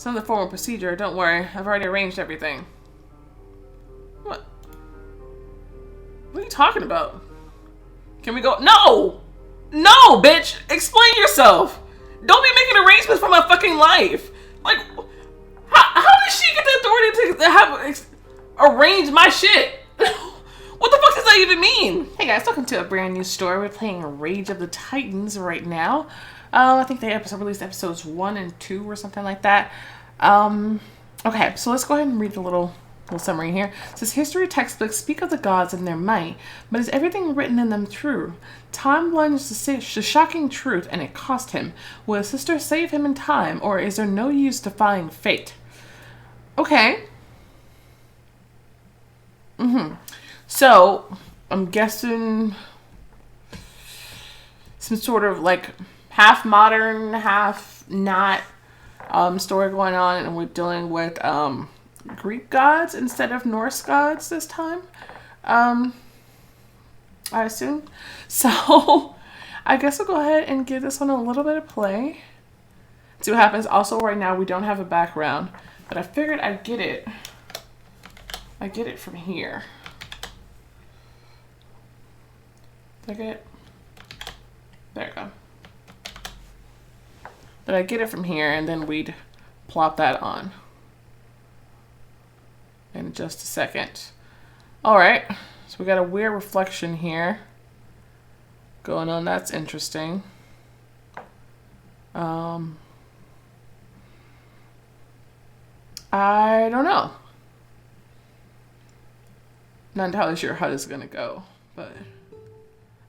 It's not the formal procedure. Don't worry. I've already arranged everything. What? What are you talking about? Can we go? No! No, bitch! Explain yourself! Don't be making arrangements for my fucking life! Like, how did she get the authority to have arrange my shit? What the fuck does that even mean? Hey guys, welcome to a brand new story. We're playing Rage of the Titans right now. I think they released episodes 1 and 2 or something like that. Okay, so let's go ahead and read the little summary here. It says, history textbooks speak of the gods and their might, but is everything written in them true? Time plunged the shocking truth, and it cost him. Will his sister save him in time, or is there no use defying fate? Okay. So, I'm guessing some sort of like half modern, half not story going on, and we're dealing with Greek gods instead of Norse gods this time. I assume. So, I guess we'll go ahead and give this one a little bit of play. See what happens. Also, right now we don't have a background, but I figured I'd get it. I get it from here. Did I get it? There you go. But I get it from here, and then we'd plop that on in just a second. All right, so we got a weird reflection here going on. That's interesting. I don't know. Not entirely sure how this is gonna go, but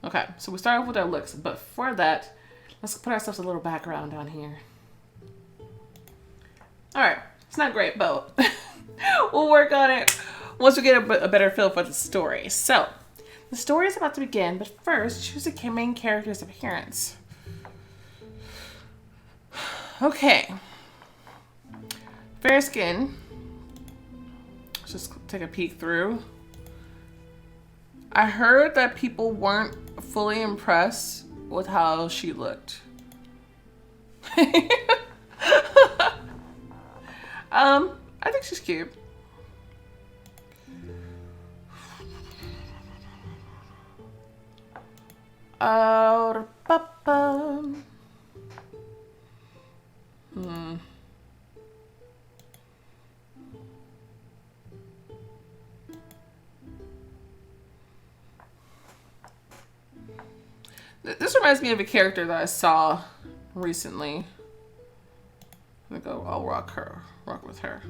okay. So we start off with our looks, but for that, let's put ourselves a little background on here. All right, it's not great, but we'll work on it once we get a better feel for the story. So, the story is about to begin, but first, choose the main character's appearance. Okay. Fair skin. Let's just take a peek through. I heard that people weren't fully impressed with how she looked. I think she's cute. This reminds me of a character that I saw recently. I'll rock with her.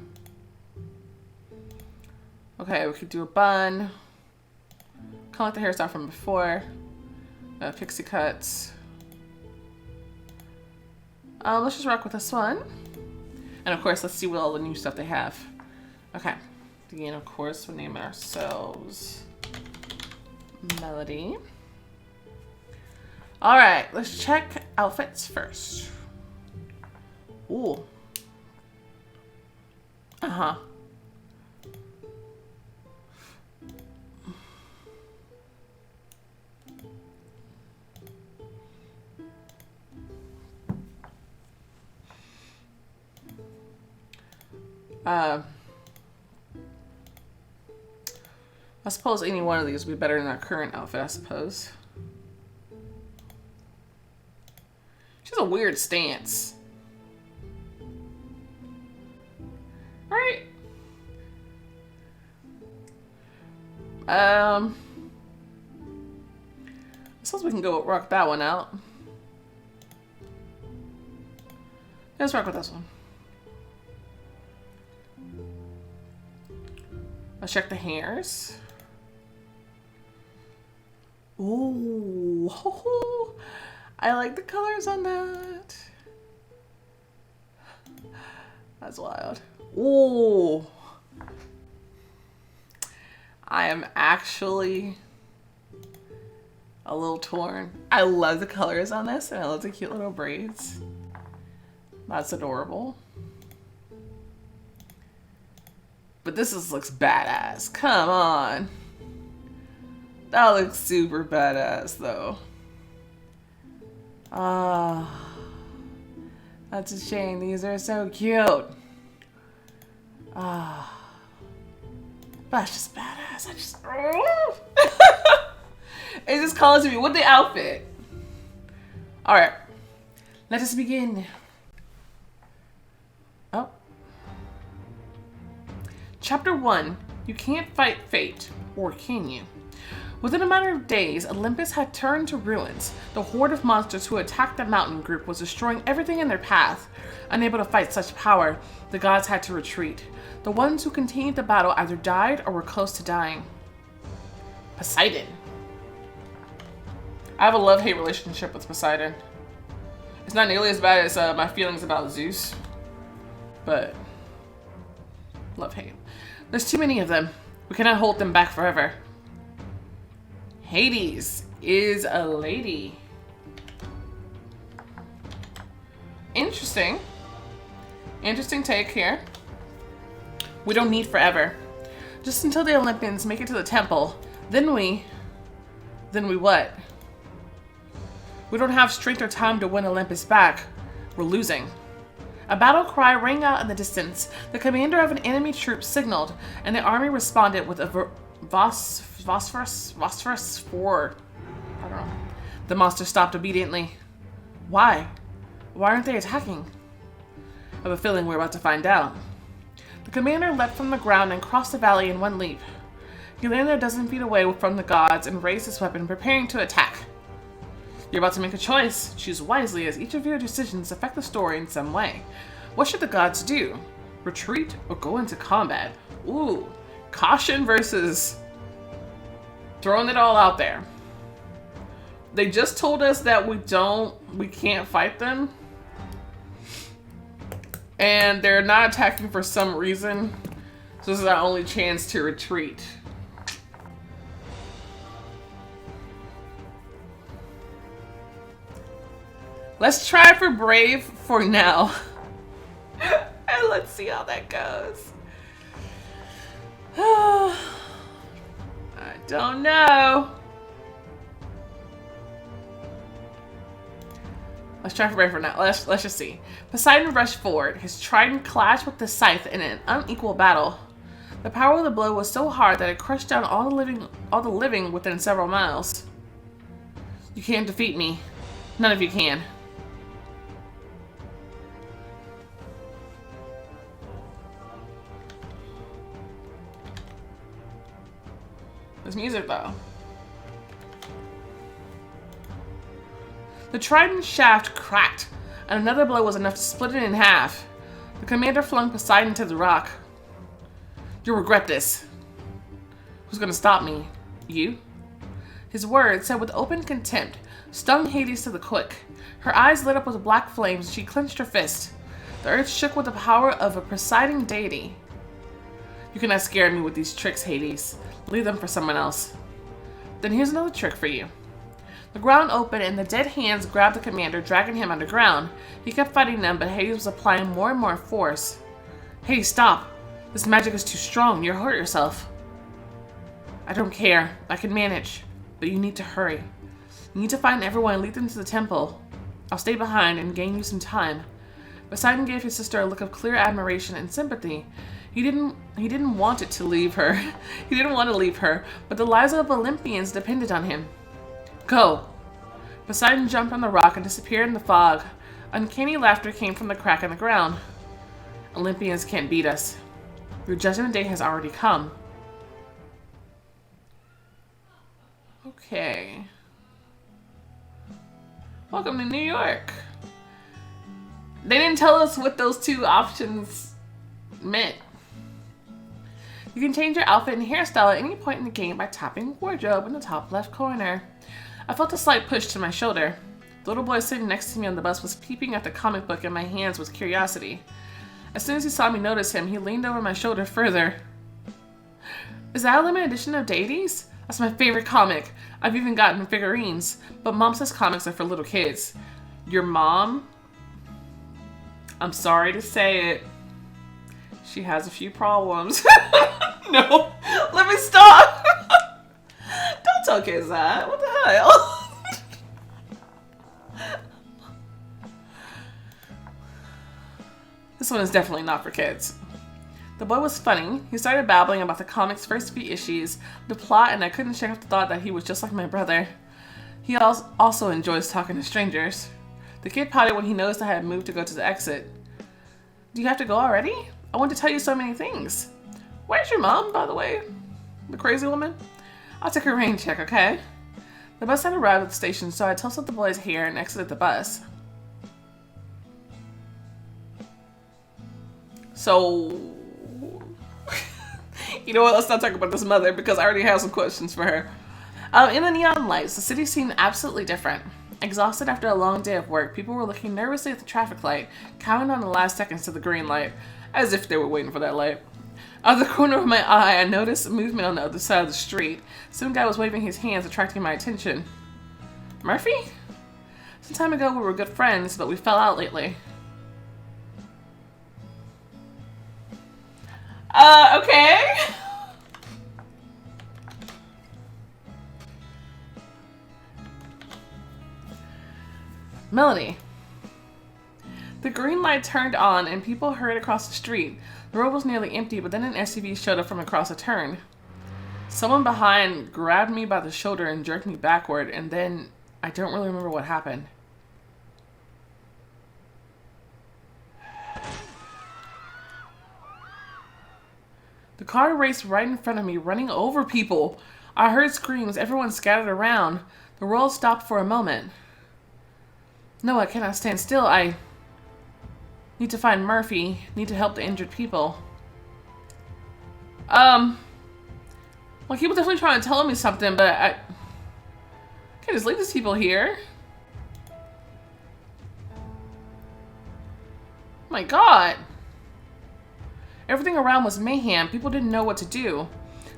Okay, we could do a bun. Kind of like the hairstyle from before. Pixie cuts. Let's just rock with this one. And of course, let's see what all the new stuff they have. Okay. Again, of course, we'll name ourselves Melody. All right, let's check outfits first. Ooh. Uh-huh. I suppose any one of these would be better than our current outfit, I suppose. She has a weird stance. Right? I suppose we can go rock that one out. Let's rock with this one. Let's check the hairs. Ooh, I like the colors on that. That's wild. Ooh. I am actually a little torn. I love the colors on this, and I love the cute little braids. That's adorable. But this looks badass. Come on. That looks super badass, though. Ah, that's a shame. These are so cute. Ah. But that's just badass. I just... It just calls to me with the outfit. Alright. Let us begin. Oh. Chapter 1. You can't fight fate. Or can you? Within a matter of days, Olympus had turned to ruins. The horde of monsters who attacked the mountain group was destroying everything in their path. Unable to fight such power, the gods had to retreat. The ones who continued the battle either died or were close to dying. Poseidon. I have a love-hate relationship with Poseidon. It's not nearly as bad as my feelings about Zeus, but love-hate. There's too many of them. We cannot hold them back forever. Hades is a lady. Interesting. Interesting take here. We don't need forever. Just until the Olympians make it to the temple. Then we what? We don't have strength or time to win Olympus back. We're losing. A battle cry rang out in the distance. The commander of an enemy troop signaled, and the army responded with a phosphorus 4. I don't know. The monster stopped obediently. Why? Why aren't they attacking? I have a feeling we're about to find out. The commander leapt from the ground and crossed the valley in one leap. He landed a dozen feet away from the gods and raised his weapon, preparing to attack. You're about to make a choice. Choose wisely, as each of your decisions affect the story in some way. What should the gods do? Retreat or go into combat? Ooh, caution versus throwing it all out there. They just told us that we can't fight them. And they're not attacking for some reason. So this is our only chance to retreat. Let's try for brave for now. And let's see how that goes. I don't know. Let's try for brave for now. Let's just see. Poseidon rushed forward. His trident clashed with the scythe in an unequal battle. The power of the blow was so hard that it crushed down all the living within several miles. You can't defeat me. None of you can. There's music though. The trident shaft cracked, and another blow was enough to split it in half. The commander flung Poseidon to the rock. You'll regret this. Who's gonna stop me? You? His words, said with open contempt, stung Hades to the quick. Her eyes lit up with black flames, and she clenched her fist. The earth shook with the power of a presiding deity. You cannot scare me with these tricks, Hades. Leave them for someone else. Then here's another trick for you. The ground opened and the dead hands grabbed the commander, dragging him underground. He kept fighting them, but Hades was applying more and more force. Hades, stop! This magic is too strong. You'll hurt yourself. I don't care. I can manage. But you need to hurry. You need to find everyone and lead them to the temple. I'll stay behind and gain you some time. Poseidon gave his sister a look of clear admiration and sympathy. He didn't want it to leave her. He didn't want to leave her, but the lives of Olympians depended on him. Go! Poseidon jumped on the rock and disappeared in the fog. Uncanny laughter came from the crack in the ground. Olympians can't beat us. Your judgment day has already come. Okay. Welcome to New York. They didn't tell us what those two options meant. You can change your outfit and hairstyle at any point in the game by tapping wardrobe in the top left corner. I felt a slight push to my shoulder. The little boy sitting next to me on the bus was peeping at the comic book in my hands with curiosity. As soon as he saw me notice him, he leaned over my shoulder further. Is that a limited edition of Deities? That's my favorite comic. I've even gotten figurines, but Mom says comics are for little kids. Your mom? I'm sorry to say it. She has a few problems. No, let me stop. Don't tell kids that. What the hell? This one is definitely not for kids. The boy was funny. He started babbling about the comic's first few issues, the plot, and I couldn't shake off the thought that he was just like my brother. He also enjoys talking to strangers. The kid pouted when he noticed I had moved to go to the exit. Do you have to go already? I want to tell you so many things. Where's your mom, by the way? The crazy woman? I'll take a rain check, okay? The bus had arrived at the station, so I toasted the boy's hair and exited the bus. So... you know what? Let's not talk about this mother because I already have some questions for her. In the neon lights, the city seemed absolutely different. Exhausted after a long day of work, people were looking nervously at the traffic light, counting on the last seconds to the green light, as if they were waiting for that light. Out of the corner of my eye, I noticed movement on the other side of the street. Some guy was waving his hands, attracting my attention. Murphy? Some time ago, we were good friends, but we fell out lately. Okay. Melanie. The green light turned on and people hurried across the street. The road was nearly empty, but then an SUV showed up from across a turn. Someone behind grabbed me by the shoulder and jerked me backward, and then I don't really remember what happened. The car raced right in front of me, running over people. I heard screams, everyone scattered around. The world stopped for a moment. No, I cannot stand still. I need to find Murphy. Need to help the injured people. Well, he was definitely trying to tell me something, but I can't just leave these people here. My God. Everything around was mayhem. People didn't know what to do.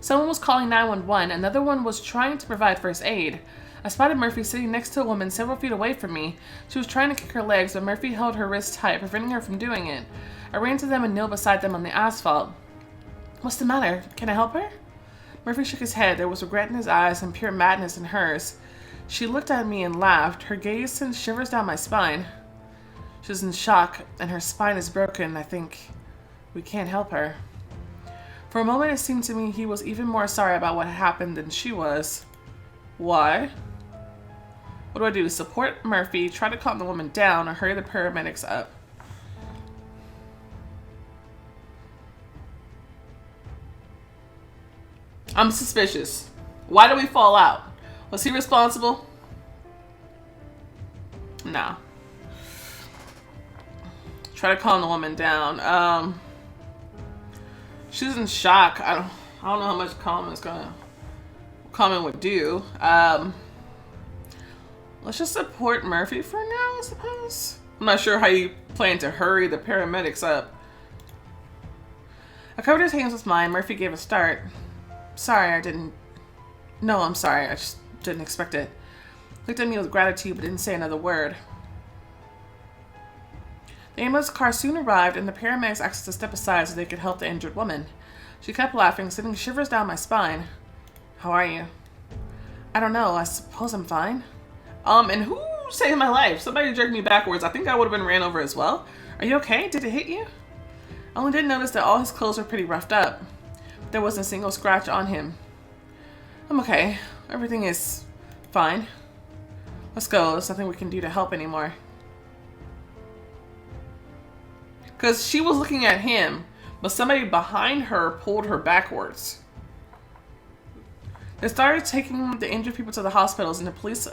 Someone was calling 911. Another one was trying to provide first aid. I spotted Murphy sitting next to a woman several feet away from me. She was trying to kick her legs, but Murphy held her wrist tight, preventing her from doing it. I ran to them and knelt beside them on the asphalt. What's the matter? Can I help her? Murphy shook his head. There was regret in his eyes and pure madness in hers. She looked at me and laughed. Her gaze sent shivers down my spine. She was in shock, and her spine is broken. I think we can't help her. For a moment, it seemed to me he was even more sorry about what had happened than she was. Why? What do I do? Support Murphy, try to calm the woman down, or hurry the paramedics up? I'm suspicious. Why did we fall out? Was he responsible? No. Try to calm the woman down. She's in shock. I don't know how much calming would do. Let's just support Murphy for now, I suppose. I'm not sure how you plan to hurry the paramedics up. I covered his hands with mine. Murphy gave a start. Sorry, I didn't... No, I'm sorry. I just didn't expect it. Looked at me with gratitude, but didn't say another word. The ambulance car soon arrived, and the paramedics asked us to step aside so they could help the injured woman. She kept laughing, sending shivers down my spine. How are you? I don't know. I suppose I'm fine. And who saved my life? Somebody jerked me backwards. I think I would have been ran over as well. Are you okay? Did it hit you? I only did notice that all his clothes were pretty roughed up. There wasn't a single scratch on him. I'm okay. Everything is fine. Let's go. There's nothing we can do to help anymore. Because she was looking at him, but somebody behind her pulled her backwards. They started taking the injured people to the hospitals, and the police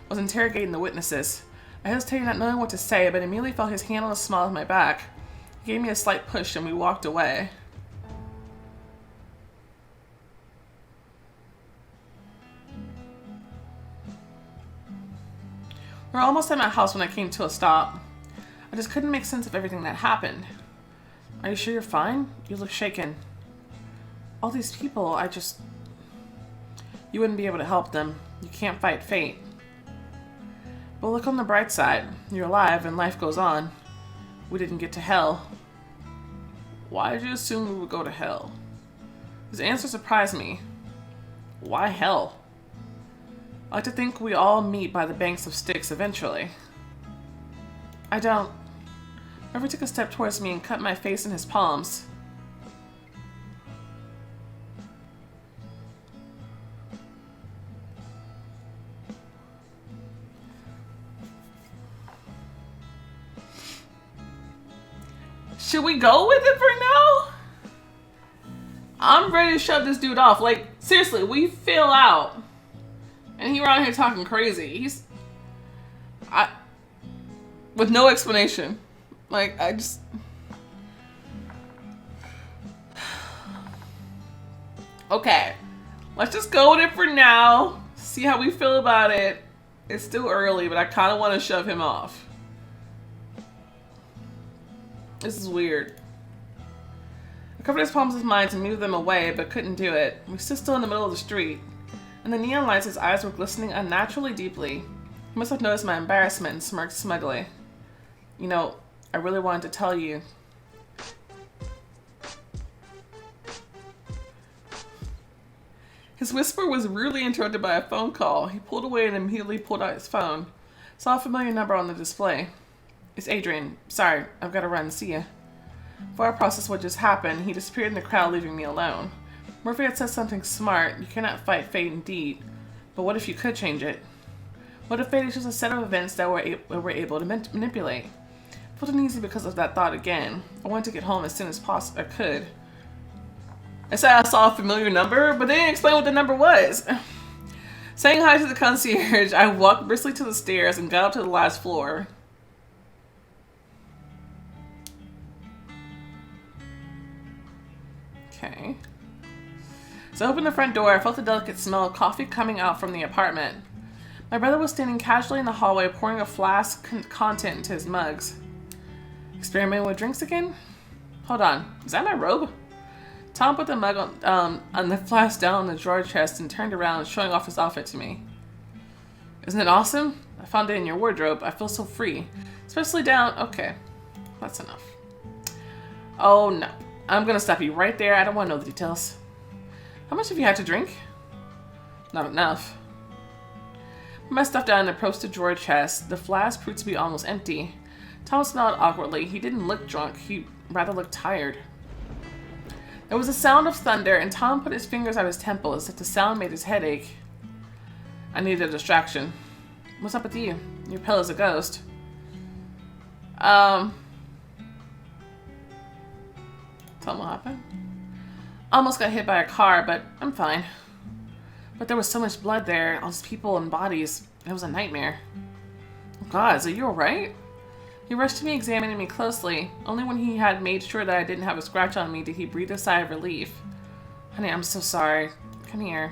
was interrogating the witnesses. I hesitated, not knowing what to say, but immediately felt his hand on the small of my back. He gave me a slight push, and we walked away. We were almost at my house when I came to a stop. I just couldn't make sense of everything that happened. Are you sure you're fine? You look shaken. All these people, you wouldn't be able to help them. You can't fight fate. But look on the bright side. You're alive and life goes on. We didn't get to hell. Why did you assume we would go to hell? His answer surprised me. Why hell? I like to think we all meet by the banks of Styx eventually. I don't. Murphy took a step towards me and cut my face in his palms. Should we go with it for now? I'm ready to shove this dude off. Like, seriously, we fell out. And he around here talking crazy. With no explanation. Like, Okay. Let's just go with it for now. See how we feel about it. It's still early, but I kind of want to shove him off. This is weird. I covered his palms with mine to move them away, but couldn't do it. We stood still in the middle of the street. In the neon lights, his eyes were glistening unnaturally deeply. He must have noticed my embarrassment and smirked smugly. You know, I really wanted to tell you. His whisper was rudely interrupted by a phone call. He pulled away and immediately pulled out his phone. Saw a familiar number on the display. It's Adrian. Sorry, I've got to run. See ya. Before I processed what just happened, he disappeared in the crowd, leaving me alone. Murphy had said something smart. You cannot fight fate indeed. But what if you could change it? What if fate is just a set of events that we're able to manipulate? I felt uneasy because of that thought again. I wanted to get home as soon as possible. I could. I said I saw a familiar number, but they didn't explain what the number was. Saying hi to the concierge, I walked briskly to the stairs and got up to the last floor. Okay. So I opened the front door. I felt the delicate smell of coffee coming out from the apartment. My brother was standing casually in the hallway, pouring a flask content into his mugs. Experimenting with drinks again? Hold on. Is that my robe? Tom put the mug on the flask down on the drawer chest and turned around, showing off his outfit to me. Isn't it awesome? I found it in your wardrobe. I feel so free. Especially down... Okay. That's enough. Oh, no. I'm gonna stop you right there. I don't want to know the details. How much have you had to drink? Not enough. Put my stuff down and approached the drawer chest. The flask proved to be almost empty. Tom smiled awkwardly. He didn't look drunk. He rather looked tired. There was a sound of thunder, and Tom put his fingers at his temples as if the sound made his head ache. I needed a distraction. What's up with you? Your pillow's a ghost. Tell me what happened. Almost got hit by a car, but I'm fine. But there was so much blood there, all these people and bodies. It was a nightmare. Oh God, is you alright? He rushed to me, examining me closely. Only when he had made sure that I didn't have a scratch on me did he breathe a sigh of relief. Honey, I'm so sorry. Come here.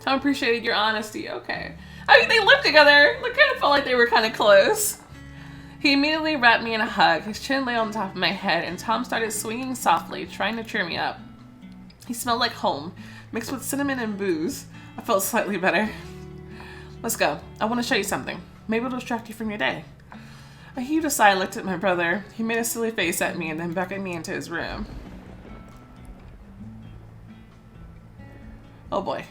Tom appreciated your honesty. Okay. I mean, they lived together. It kind of felt like they were kind of close. He immediately wrapped me in a hug. His chin lay on top of my head, and Tom started swinging softly, trying to cheer me up. He smelled like home, mixed with cinnamon and booze. I felt slightly better. Let's go. I want to show you something. Maybe it'll distract you from your day. I heaved a sigh and looked at my brother. He made a silly face at me and then beckoned me into his room. Oh boy.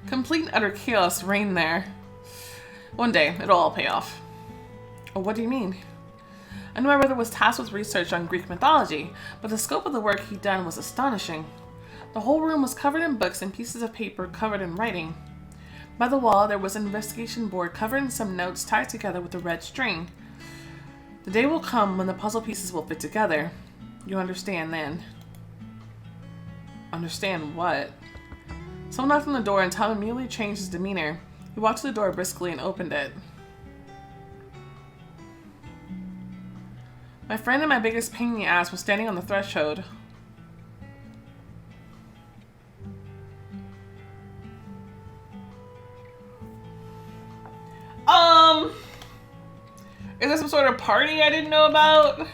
Complete and utter chaos reigned there. One day, it'll all pay off. Oh, what do you mean? I knew my brother was tasked with research on Greek mythology, but the scope of the work he'd done was astonishing. The whole room was covered in books and pieces of paper covered in writing. By the wall, there was an investigation board covered in some notes tied together with a red string. The day will come when the puzzle pieces will fit together. You'll understand then. Understand what? Someone knocked on the door and Tom immediately changed his demeanor. He walked to the door briskly and opened it. My friend and my biggest pain in the ass was standing on the threshold. Is there some sort of party I didn't know about?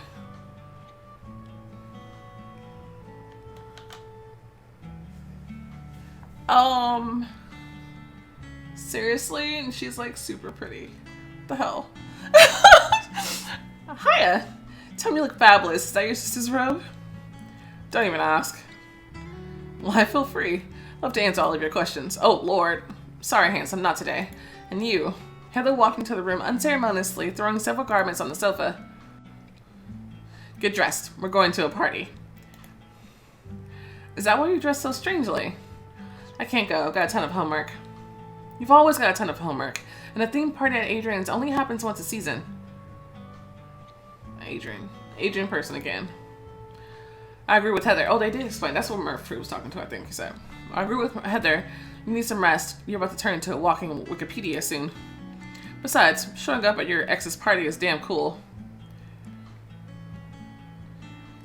Seriously? And she's like super pretty. What the hell? Hiya. Tell me you look fabulous. Is that your sister's robe? Don't even ask. Why, feel free. Love to answer all of your questions. Oh, Lord. Sorry, handsome, not today. And you. Heather walked into the room unceremoniously, throwing several garments on the sofa. Get dressed. We're going to a party. Is that why you dress so strangely? I can't go. I've got a ton of homework. You've always got a ton of homework. And a theme party at Adrian's only happens once a season. Adrian. Adrian person again. I agree with Heather. Oh, they did explain. That's what Murphy was talking to, I think he said. I agree with Heather. You need some rest. You're about to turn into a walking Wikipedia soon. Besides, showing up at your ex's party is damn cool.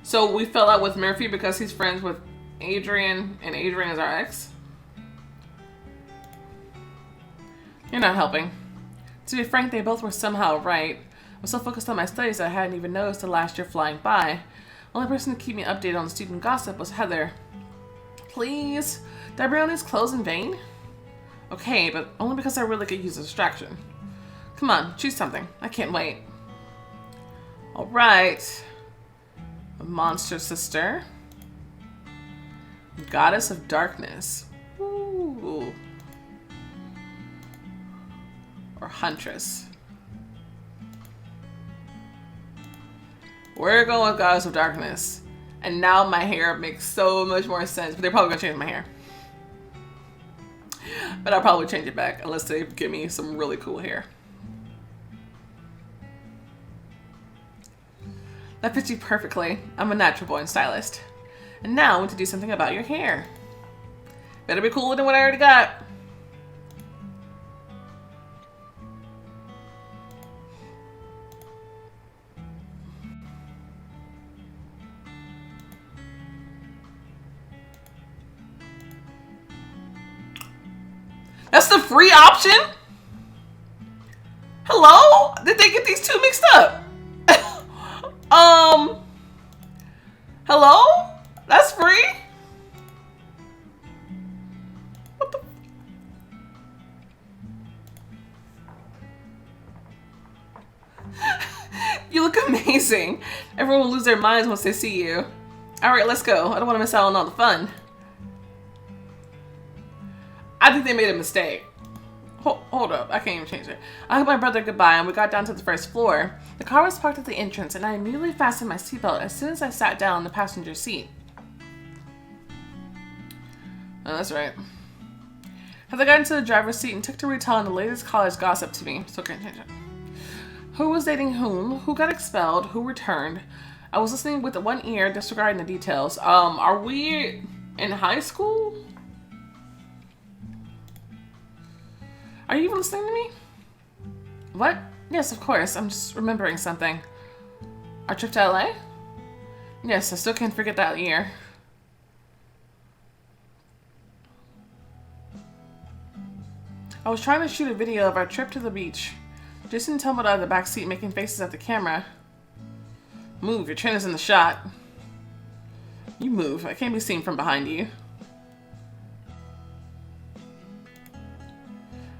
So we fell out with Murphy because he's friends with Adrian, and Adrian is our ex? You're not helping. To be frank, they both were somehow right. I was so focused on my studies that I hadn't even noticed the last year flying by. The only person to keep me updated on student gossip was Heather. Please? Did I bring all these clothes in vain? Okay, but only because I really could use a distraction. Come on, choose something. I can't wait. Alright. A monster sister. Goddess of darkness. Ooh. Or huntress. We're going with Goddess of Darkness. And now my hair makes so much more sense. But they're probably going to change my hair. But I'll probably change it back. Unless they give me some really cool hair. That fits you perfectly. I'm a natural born stylist. And now I want to do something about your hair. Better be cooler than what I already got. That's the free option? Hello? Did they get these two mixed up? Hello? That's free? What the? You look amazing. Everyone will lose their minds once they see you. Alright, let's go. I don't want to miss out on all the fun. I think they made a mistake. Hold up, I can't even change it. I hugged my brother goodbye and we got down to the first floor. The car was parked at the entrance and I immediately fastened my seatbelt as soon as I sat down in the passenger seat. Oh, that's right. As I got into the driver's seat and took to retelling the latest college gossip to me, so I can't change it. Who was dating whom, who got expelled, who returned. I was listening with one ear, disregarding the details. Are we in high school? Are you even listening to me? What? Yes, of course. I'm just remembering something. Our trip to LA? Yes, I still can't forget that year. I was trying to shoot a video of our trip to the beach. Jason tumbled out of the back seat making faces at the camera. Move, your chin is in the shot. You move, I can't be seen from behind you.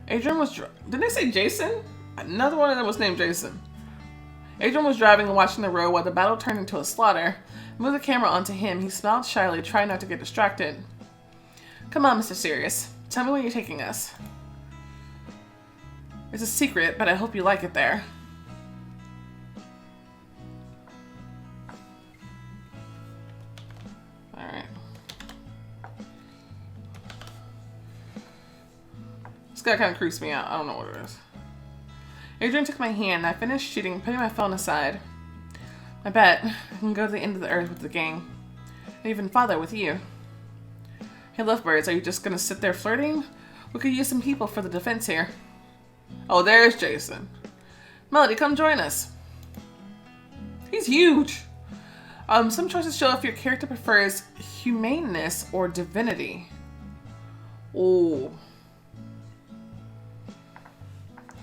Adrian was didn't they say Jason? Another one of them was named Jason. Adrian was driving and watching the road while the battle turned into a slaughter. I moved the camera onto him. He smiled shyly, trying not to get distracted. Come on, Mr. Sirius. Tell me where you're taking us. It's a secret, but I hope you like it there. Alright. This guy kind of creeps me out. I don't know what it is. Adrian took my hand. I finished shooting, putting my phone aside. I bet I can go to the end of the earth with the gang. And even farther with you. Hey, lovebirds, are you just gonna sit there flirting? We could use some people for the defense here. Oh, there's Jason. Melody, come join us. He's huge. Some choices show if your character prefers humaneness or divinity. Oh.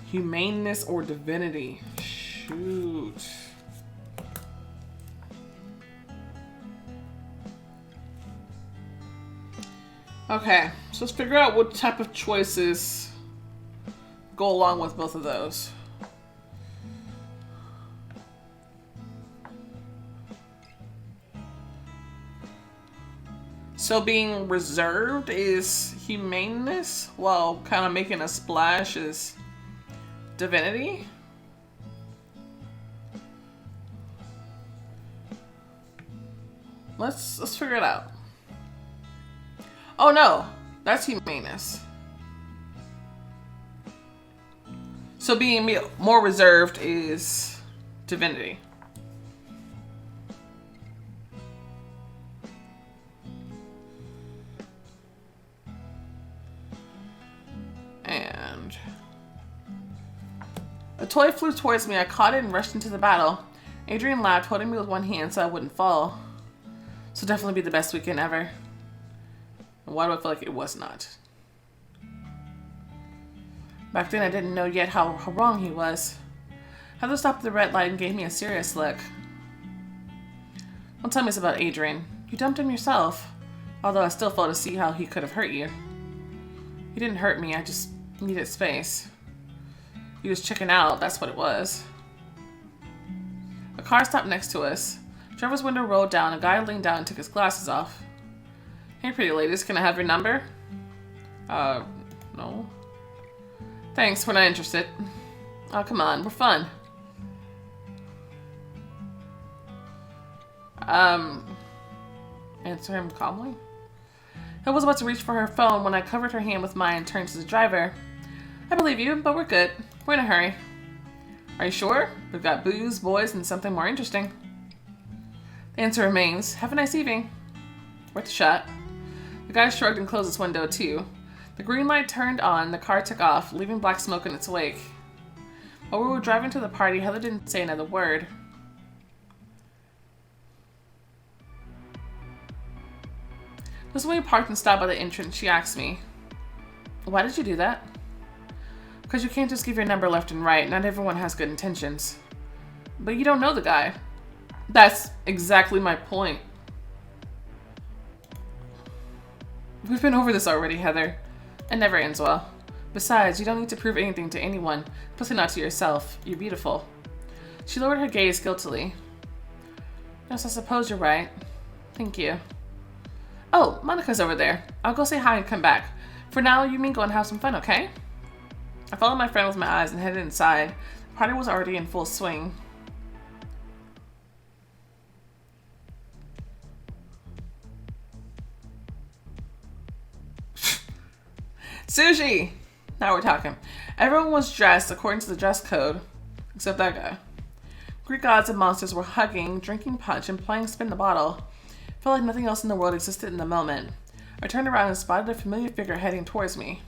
Humaneness or divinity. Shoot. Okay, so let's figure out what type of choices go along with both of those. So being reserved is humaneness, while kind of making a splash is divinity? Let's figure it out. Oh no, that's humaneness. So being more reserved is divinity. around. A toy flew towards me. I caught it and rushed into the battle. Adrian laughed, holding me with one hand so I wouldn't fall. This will definitely be the best weekend ever. And why do I feel like it was not? Back then I didn't know yet how wrong he was. Heather stopped at the red light and gave me a serious look. Don't tell me it's about Adrian. You dumped him yourself. Although I still fail to see how he could have hurt you. He didn't hurt me, I just needed space. He was checking out, that's what it was. A car stopped next to us. Trevor's window rolled down. A guy leaned down and took his glasses off. Hey, pretty ladies, can I have your number? No. Thanks, we're not interested. Oh, come on, we're fun. Answer him calmly. I was about to reach for her phone when I covered her hand with mine and turned to the driver. I believe you, but we're good. We're in a hurry. Are you sure? We've got booze, boys, and something more interesting. The answer remains, have a nice evening. Worth a shot. The guy shrugged and closed his window too. The green light turned on, the car took off, leaving black smoke in its wake. While we were driving to the party, Heather didn't say another word. Just when we parked and stopped by the entrance, she asked me, why did you do that? Because you can't just give your number left and right. Not everyone has good intentions. But you don't know the guy. That's exactly my point. We've been over this already, Heather. It never ends well. Besides, you don't need to prove anything to anyone, especially not to yourself. You're beautiful. She lowered her gaze guiltily. Yes, I suppose you're right. Thank you. Oh, Monica's over there. I'll go say hi and come back. For now, you mean go and have some fun, okay? I followed my friend with my eyes and headed inside. The party was already in full swing. Sushi! Now we're talking. Everyone was dressed according to the dress code, except that guy. Greek gods and monsters were hugging, drinking punch, and playing spin the bottle. Felt like nothing else in the world existed in the moment. I turned around and spotted a familiar figure heading towards me.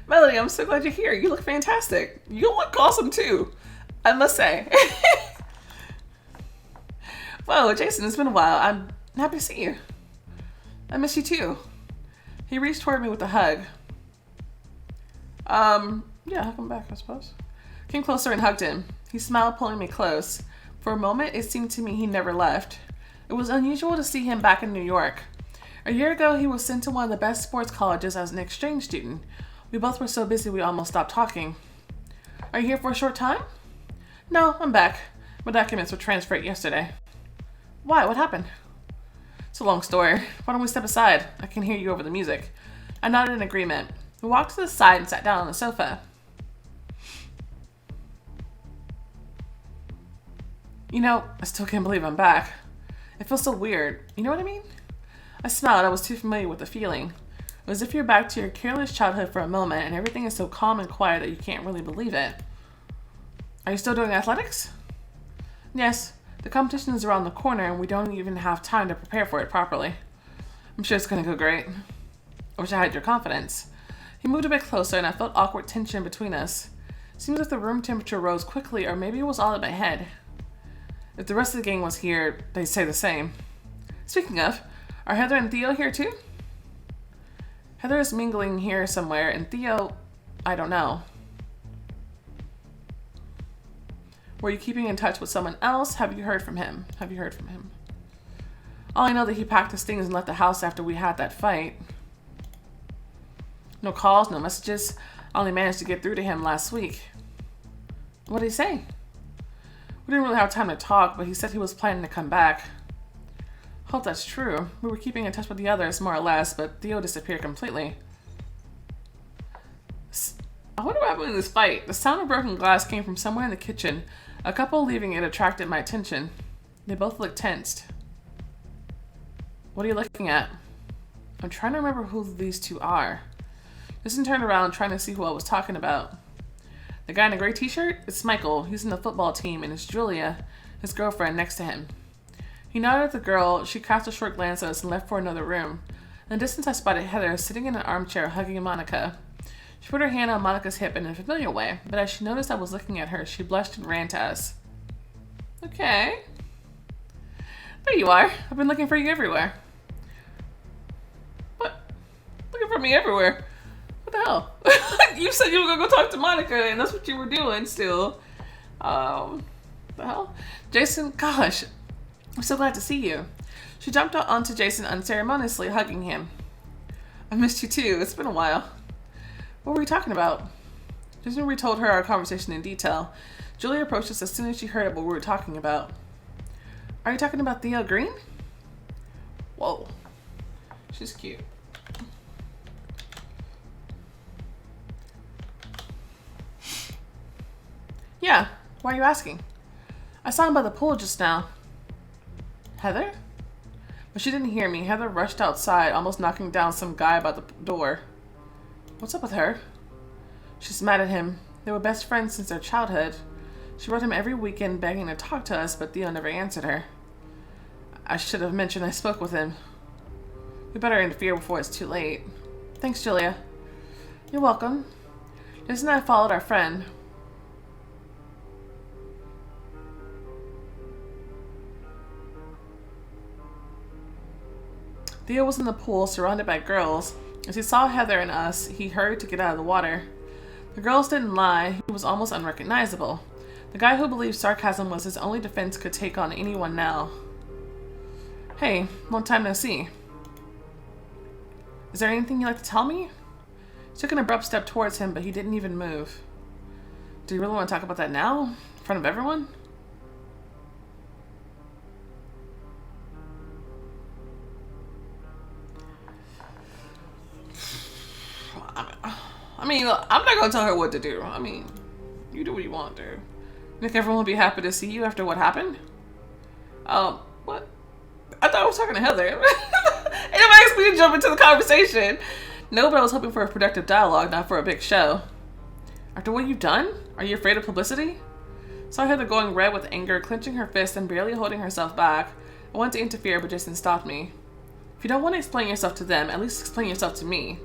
Melody, I'm so glad you're here. You look fantastic. You look awesome too, I must say. Whoa, Jason, it's been a while. I'm happy to see you. I miss you too. He reached toward me with a hug. Yeah, hug him back, I suppose. Came closer and hugged him. He smiled, pulling me close. For a moment, it seemed to me he never left. It was unusual to see him back in New York. A year ago, he was sent to one of the best sports colleges as an exchange student. We both were so busy we almost stopped talking. Are you here for a short time? No, I'm back. My documents were transferred yesterday. Why? What happened? It's a long story. Why don't we step aside? I can hear you over the music. I nodded in agreement. We walked to the side and sat down on the sofa. You know, I still can't believe I'm back. It feels so weird. You know what I mean? I smiled. I was too familiar with the feeling. It was as if you're back to your careless childhood for a moment and everything is so calm and quiet that you can't really believe it. Are you still doing athletics? Yes. The competition is around the corner and we don't even have time to prepare for it properly. I'm sure it's going to go great. I wish I had your confidence. He moved a bit closer and I felt awkward tension between us. Seems like the room temperature rose quickly, or maybe it was all in my head. If the rest of the gang was here, they'd say the same. Speaking of, are Heather and Theo here too? Heather is mingling here somewhere, and Theo, I don't know. Were you keeping in touch with someone else? Have you heard from him? All I know that he packed his things and left the house after we had that fight. No calls, no messages. I only managed to get through to him last week. What did he say? We didn't really have time to talk, but he said he was planning to come back. Hope that's true. We were keeping in touch with the others, more or less, but Theo disappeared completely. I wonder what happened in this fight. The sound of broken glass came from somewhere in the kitchen. A couple leaving it attracted my attention. They both looked tensed. What are you looking at? I'm trying to remember who these two are. Jason turned around, trying to see who I was talking about. The guy in the gray t-shirt? It's Michael. He's in the football team, and it's Julia, his girlfriend, next to him. He nodded at the girl. She cast a short glance at us and left for another room. In the distance, I spotted Heather sitting in an armchair hugging Monica. She put her hand on Monica's hip in a familiar way, but as she noticed I was looking at her, she blushed and ran to us. Okay. There you are. I've been looking for you everywhere. What? Looking for me everywhere? What the hell? You said you were gonna go talk to Monica, and that's what you were doing still. The hell? Jason, gosh, I'm so glad to see you. She jumped onto Jason unceremoniously, hugging him. I missed you too. It's been a while. What were we talking about? Jason retold her our conversation in detail. Julia approached us as soon as she heard what we were talking about. Are you talking about Theo Green? Whoa. She's cute. Yeah, why are you asking? I saw him by the pool just now. Heather? But she didn't hear me. Heather rushed outside, almost knocking down some guy by the door. What's up with her? She's mad at him. They were best friends since their childhood. She wrote him every weekend begging to talk to us, but Theo never answered her. I should have mentioned I spoke with him. We better interfere before it's too late. Thanks, Julia. You're welcome. Jason and I followed our friend. Theo was in the pool, surrounded by girls. As he saw Heather and us, he hurried to get out of the water. The girls didn't lie. He was almost unrecognizable. The guy who believed sarcasm was his only defense could take on anyone now. Hey, long time no see. Is there anything you'd like to tell me? She took an abrupt step towards him, but he didn't even move. Do you really want to talk about that now? In front of everyone? I mean, look, I'm not going to tell her what to do. I mean, you do what you want to do. You think everyone will be happy to see you after what happened? What? I thought I was talking to Heather. And it makes me jump into the conversation. No, but I was hoping for a productive dialogue, not for a big show. After what you've done? Are you afraid of publicity? Saw Heather going red with anger, clenching her fist and barely holding herself back. I wanted to interfere, but Jason stopped me. If you don't want to explain yourself to them, at least explain yourself to me.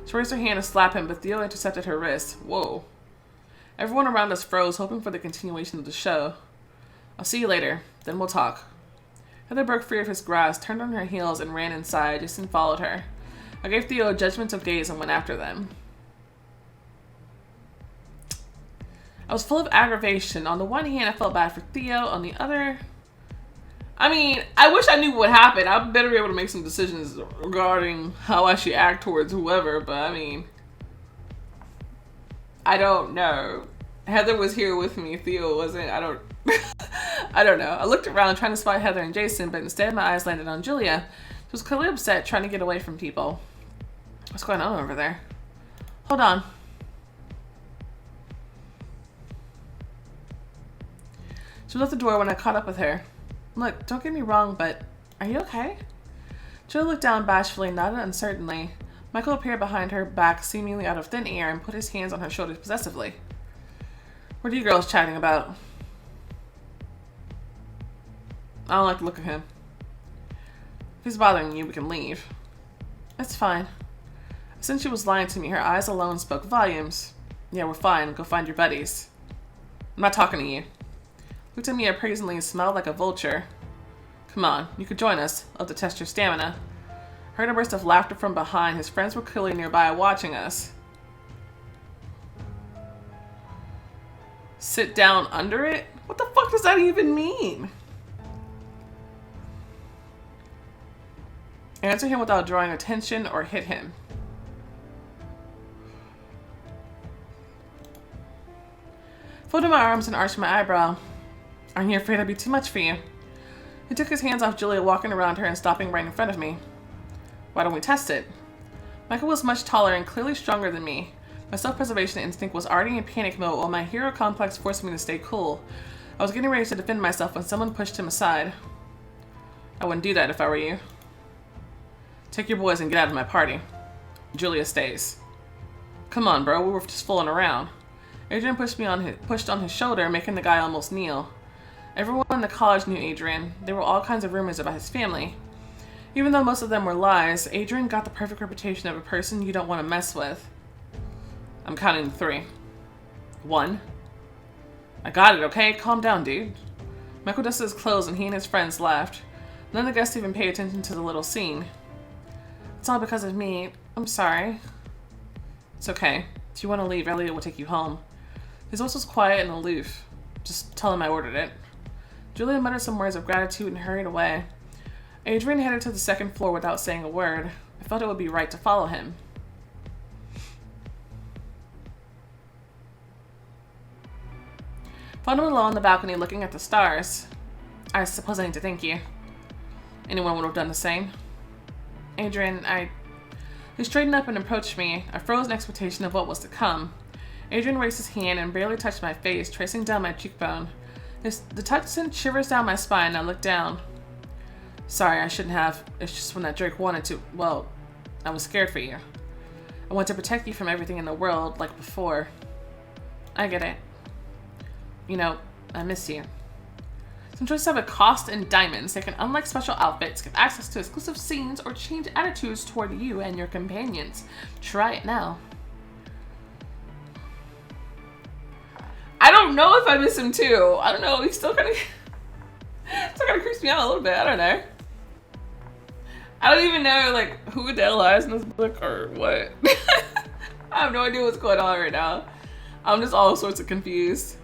She raised her hand to slap him, but Theo intercepted her wrist. Whoa. Everyone around us froze, hoping for the continuation of the show. I'll see you later. Then we'll talk. Heather broke free of his grasp, turned on her heels, and ran inside. Jason followed her. I gave Theo a judgmental gaze and went after them. I was full of aggravation. On the one hand, I felt bad for Theo. On the other... I mean, I wish I knew what happened. I better be able to make some decisions regarding how I should act towards whoever, but I mean... I don't know. Heather was here with me. Theo wasn't. I don't... I don't know. I looked around trying to spot Heather and Jason, but instead my eyes landed on Julia. She was clearly upset, trying to get away from people. What's going on over there? Hold on. She left the door when I caught up with her. Look, don't get me wrong, but are you okay? Julia looked down bashfully, nodded uncertainly. Michael appeared behind her back, seemingly out of thin air, and put his hands on her shoulders possessively. What are you girls chatting about? I don't like the look of him. If he's bothering you, we can leave. It's fine. Since she was lying to me, her eyes alone spoke volumes. Yeah, we're fine. Go find your buddies. I'm not talking to you. Looked at me appraisingly and smelled like a vulture. Come on, you could join us. Love to test your stamina. Heard a burst of laughter from behind. His friends were clearly nearby watching us. Sit down under it? What the fuck does that even mean? Answer him without drawing attention or hit him. Folded my arms and arched my eyebrow. Aren't you afraid I'd be too much for you? He took his hands off Julia, walking around her and stopping right in front of me. Why don't we test it? Michael was much taller and clearly stronger than me. My self-preservation instinct was already in panic mode while my hero complex forced me to stay cool. I was getting ready to defend myself when someone pushed him aside. I wouldn't do that if I were you. Take your boys and get out of my party. Julia stays. Come on, bro. We were just fooling around. Adrian pushed on his shoulder, making the guy almost kneel. Everyone in the college knew Adrian. There were all kinds of rumors about his family. Even though most of them were lies, Adrian got the perfect reputation of a person you don't want to mess with. I'm counting to 3. 1. I got it, okay? Calm down, dude. Michael dusted his clothes and he and his friends left. None of the guests even paid attention to the little scene. It's all because of me. I'm sorry. It's okay. If you want to leave, Elliot will take you home. His voice was quiet and aloof. Just tell him I ordered it. Julia muttered some words of gratitude and hurried away. Adrian headed to the second floor without saying a word. I felt it would be right to follow him. Found him alone on the balcony looking at the stars. I suppose I need to thank you. Anyone would have done the same. Adrian, He straightened up and approached me. I froze in expectation of what was to come. Adrian raised his hand and barely touched my face, tracing down my cheekbone. The touch sent shivers down my spine. I looked down. Sorry, I shouldn't have. It's just when that jerk wanted to. Well, I was scared for you. I want to protect you from everything in the world, like before. I get it. You know, I miss you. Some choices have a cost in diamonds. They can unlock special outfits, give access to exclusive scenes, or change attitudes toward you and your companions. Try it now. I don't know if I miss him too. I don't know. He's still kind of creeps me out a little bit. I don't know. I don't even know like who Adele is in this book or what. I have no idea what's going on right now. I'm just all sorts of confused.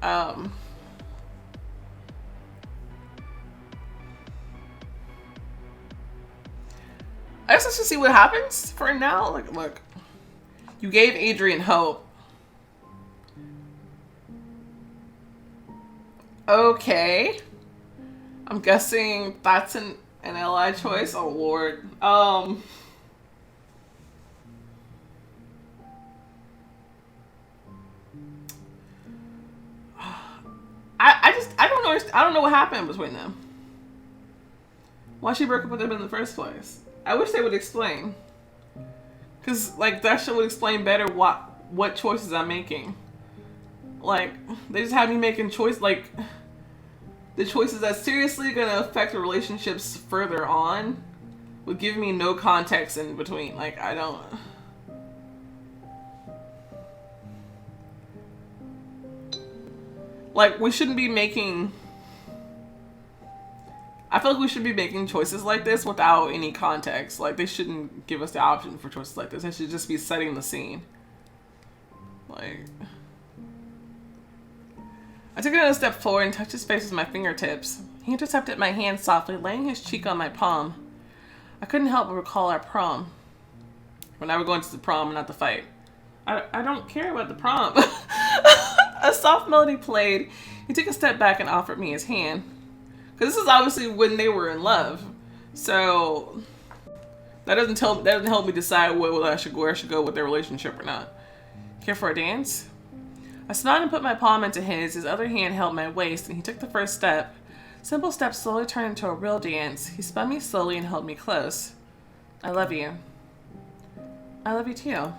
I guess let's just see what happens for now. Like, look, you gave Adrian hope. Okay. I'm guessing that's an ally choice. Oh, Lord. I don't know what happened between them. Why she broke up with him in the first place. I wish they would explain. Cause like that shit would explain better what choices I'm making. Like they just have me making like the choices that's seriously gonna affect the relationships further on would give me no context in between. Like I don't. Like we shouldn't be making. I feel like we should be making choices like this without any context. Like, they shouldn't give us the option for choices like this. They should just be setting the scene. Like... I took another step forward and touched his face with my fingertips. He intercepted my hand softly, laying his cheek on my palm. I couldn't help but recall our prom. When I were going to the prom and not the fight. I don't care about the prom. A soft melody played. He took a step back and offered me his hand. Because this is obviously when they were in love. So that doesn't help me decide where I should go with their relationship or not. Care for a dance? I smiled and put my palm into his. His other hand held my waist and he took the first step. Simple steps slowly turned into a real dance. He spun me slowly and held me close. I love you. I love you too.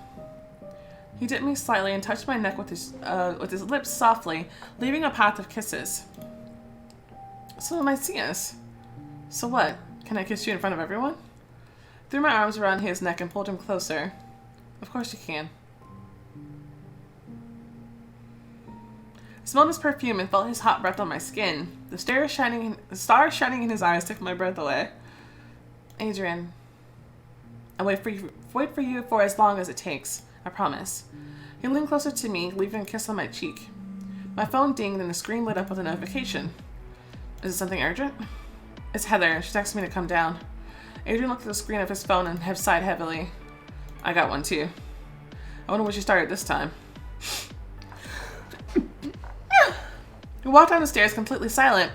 He dipped me slightly and touched my neck with his lips softly, leaving a path of kisses. So am I see us. So what? Can I kiss you in front of everyone? Threw my arms around his neck and pulled him closer. Of course you can. I smelled his perfume and felt his hot breath on my skin. The stars shining in his eyes took my breath away. Adrian, I'll wait for you for as long as it takes. I promise. He leaned closer to me, leaving a kiss on my cheek. My phone dinged and the screen lit up with a notification. Is it something urgent? It's Heather. She texted me to come down. Adrian looked at the screen of his phone and sighed heavily. I got one too. I wonder when she started this time. We walked down the stairs completely silent.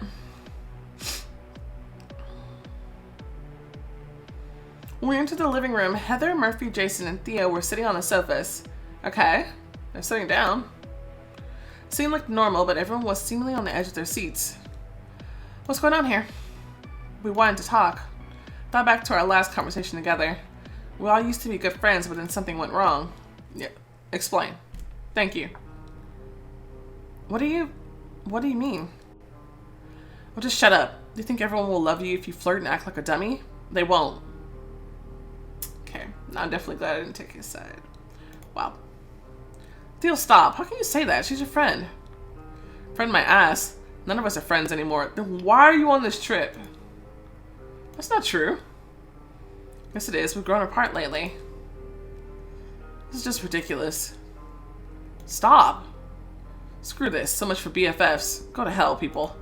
When we entered the living room, Heather, Murphy, Jason, and Theo were sitting on the sofas. Okay, they're sitting down. Scene looked normal, but everyone was seemingly on the edge of their seats. What's going on here? We wanted to talk. Thought back to our last conversation together. We all used to be good friends, but then something went wrong. Yeah, explain. Thank you. What do you mean? Well, just shut up. Do you think everyone will love you if you flirt and act like a dummy? They won't. Okay, I'm definitely glad I didn't take his side. Wow. Theo, stop. How can you say that? She's your friend. Friend my ass. None of us are friends anymore. Then why are you on this trip? That's not true. Yes, it is. We've grown apart lately. This is just ridiculous. Stop. Screw this. So much for BFFs. Go to hell, people.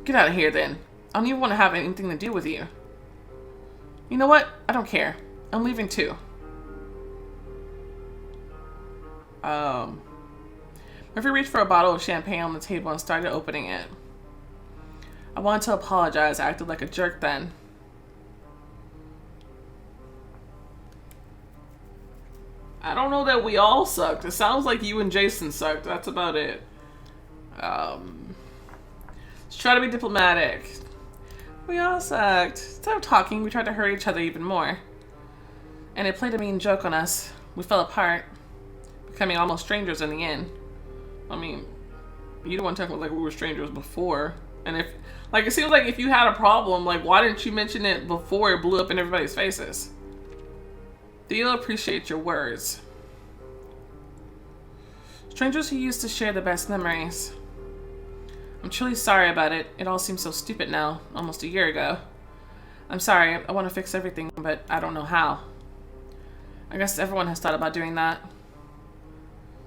Get out of here, then. I don't even want to have anything to do with you. You know what? I don't care. I'm leaving, too. Murphy reached for a bottle of champagne on the table and started opening it. I wanted to apologize. I acted like a jerk then. I don't know that we all sucked. It sounds like you and Jason sucked. That's about it. Let's try to be diplomatic. We all sucked. Instead of talking, we tried to hurt each other even more. And it played a mean joke on us. We fell apart, becoming almost strangers in the end. I mean, you don't want to talk about like we were strangers before. And if, like, it seems like if you had a problem, like, why didn't you mention it before it blew up in everybody's faces? Theo appreciates your words. Strangers who used to share the best memories. I'm truly sorry about it. It all seems so stupid now, almost a year ago. I'm sorry, I want to fix everything, but I don't know how. I guess everyone has thought about doing that.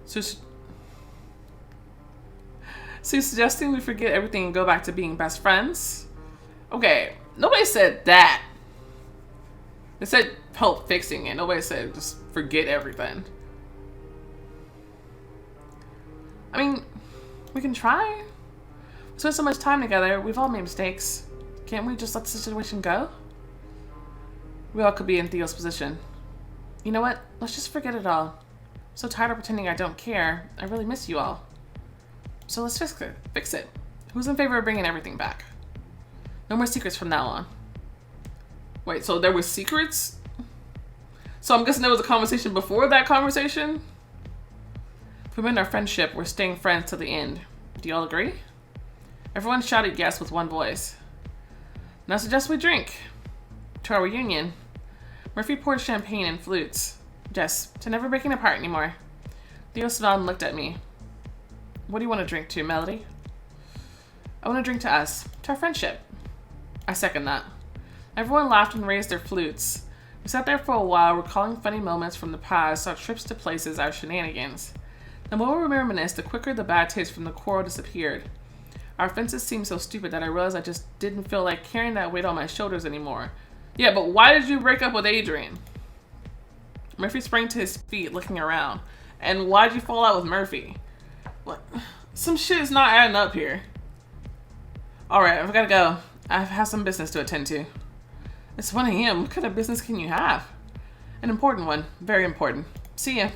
So you're suggesting we forget everything and go back to being best friends? Okay, nobody said that. They said help fixing it. Nobody said just forget everything. I mean, we can try. We spent so much time together. We've all made mistakes. Can't we just let the situation go? We all could be in Theo's position. You know what? Let's just forget it all. I'm so tired of pretending I don't care. I really miss you all. So let's fix it. Fix it. Who's in favor of bringing everything back? No more secrets from now on. Wait, so there were secrets? So I'm guessing there was a conversation before that conversation? If we mend our friendship, we're staying friends to the end. Do y'all agree? Everyone shouted yes with one voice. Now I suggest we drink. To our reunion. Murphy poured champagne and flutes. Yes, to never breaking apart anymore. Theo smiled and looked at me. What do you want to drink to, Melody? I want to drink to us. To our friendship. I second that. Everyone laughed and raised their flutes. We sat there for a while, recalling funny moments from the past, our trips to places, our shenanigans. The more we reminisced, the quicker the bad taste from the quarrel disappeared. Our offenses seemed so stupid that I realized I just didn't feel like carrying that weight on my shoulders anymore. Yeah, but why did you break up with Adrian? Murphy sprang to his feet, looking around. And why'd you fall out with Murphy? What? Some shit is not adding up here. Alright, I've gotta go. I have some business to attend to. It's 1 a.m. What kind of business can you have? An important one. Very important. See ya.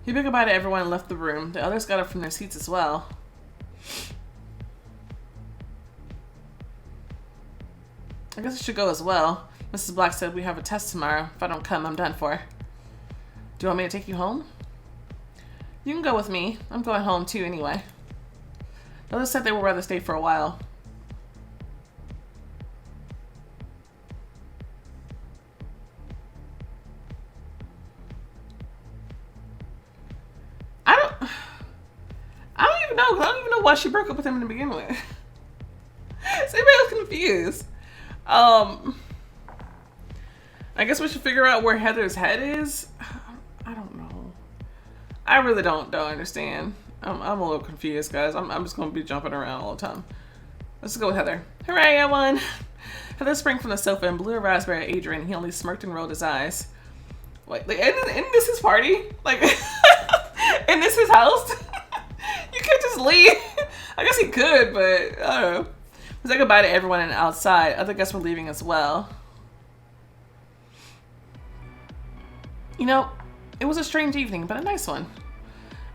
He bid goodbye to everyone and left the room. The others got up from their seats as well. I guess I should go as well. Mrs. Black said we have a test tomorrow. If I don't come, I'm done for. Do you want me to take you home? You can go with me. I'm going home too anyway. The others said they would rather stay for a while. I don't even know why she broke up with him to begin with. So everybody was confused. I guess we should figure out where Heather's head is. I don't know. I really don't understand. I'm a little confused, guys. I'm just gonna be jumping around all the time. Let's go with Heather. Hooray, I won! Heather sprang from the sofa and blew a raspberry at Adrian. He only smirked and rolled his eyes. Wait, like, isn't this his party? Like, isn't this his house? You can't just leave. I guess he could, but I don't know. We said goodbye to everyone and outside. Other guests were leaving as well. You know, it was a strange evening, but a nice one.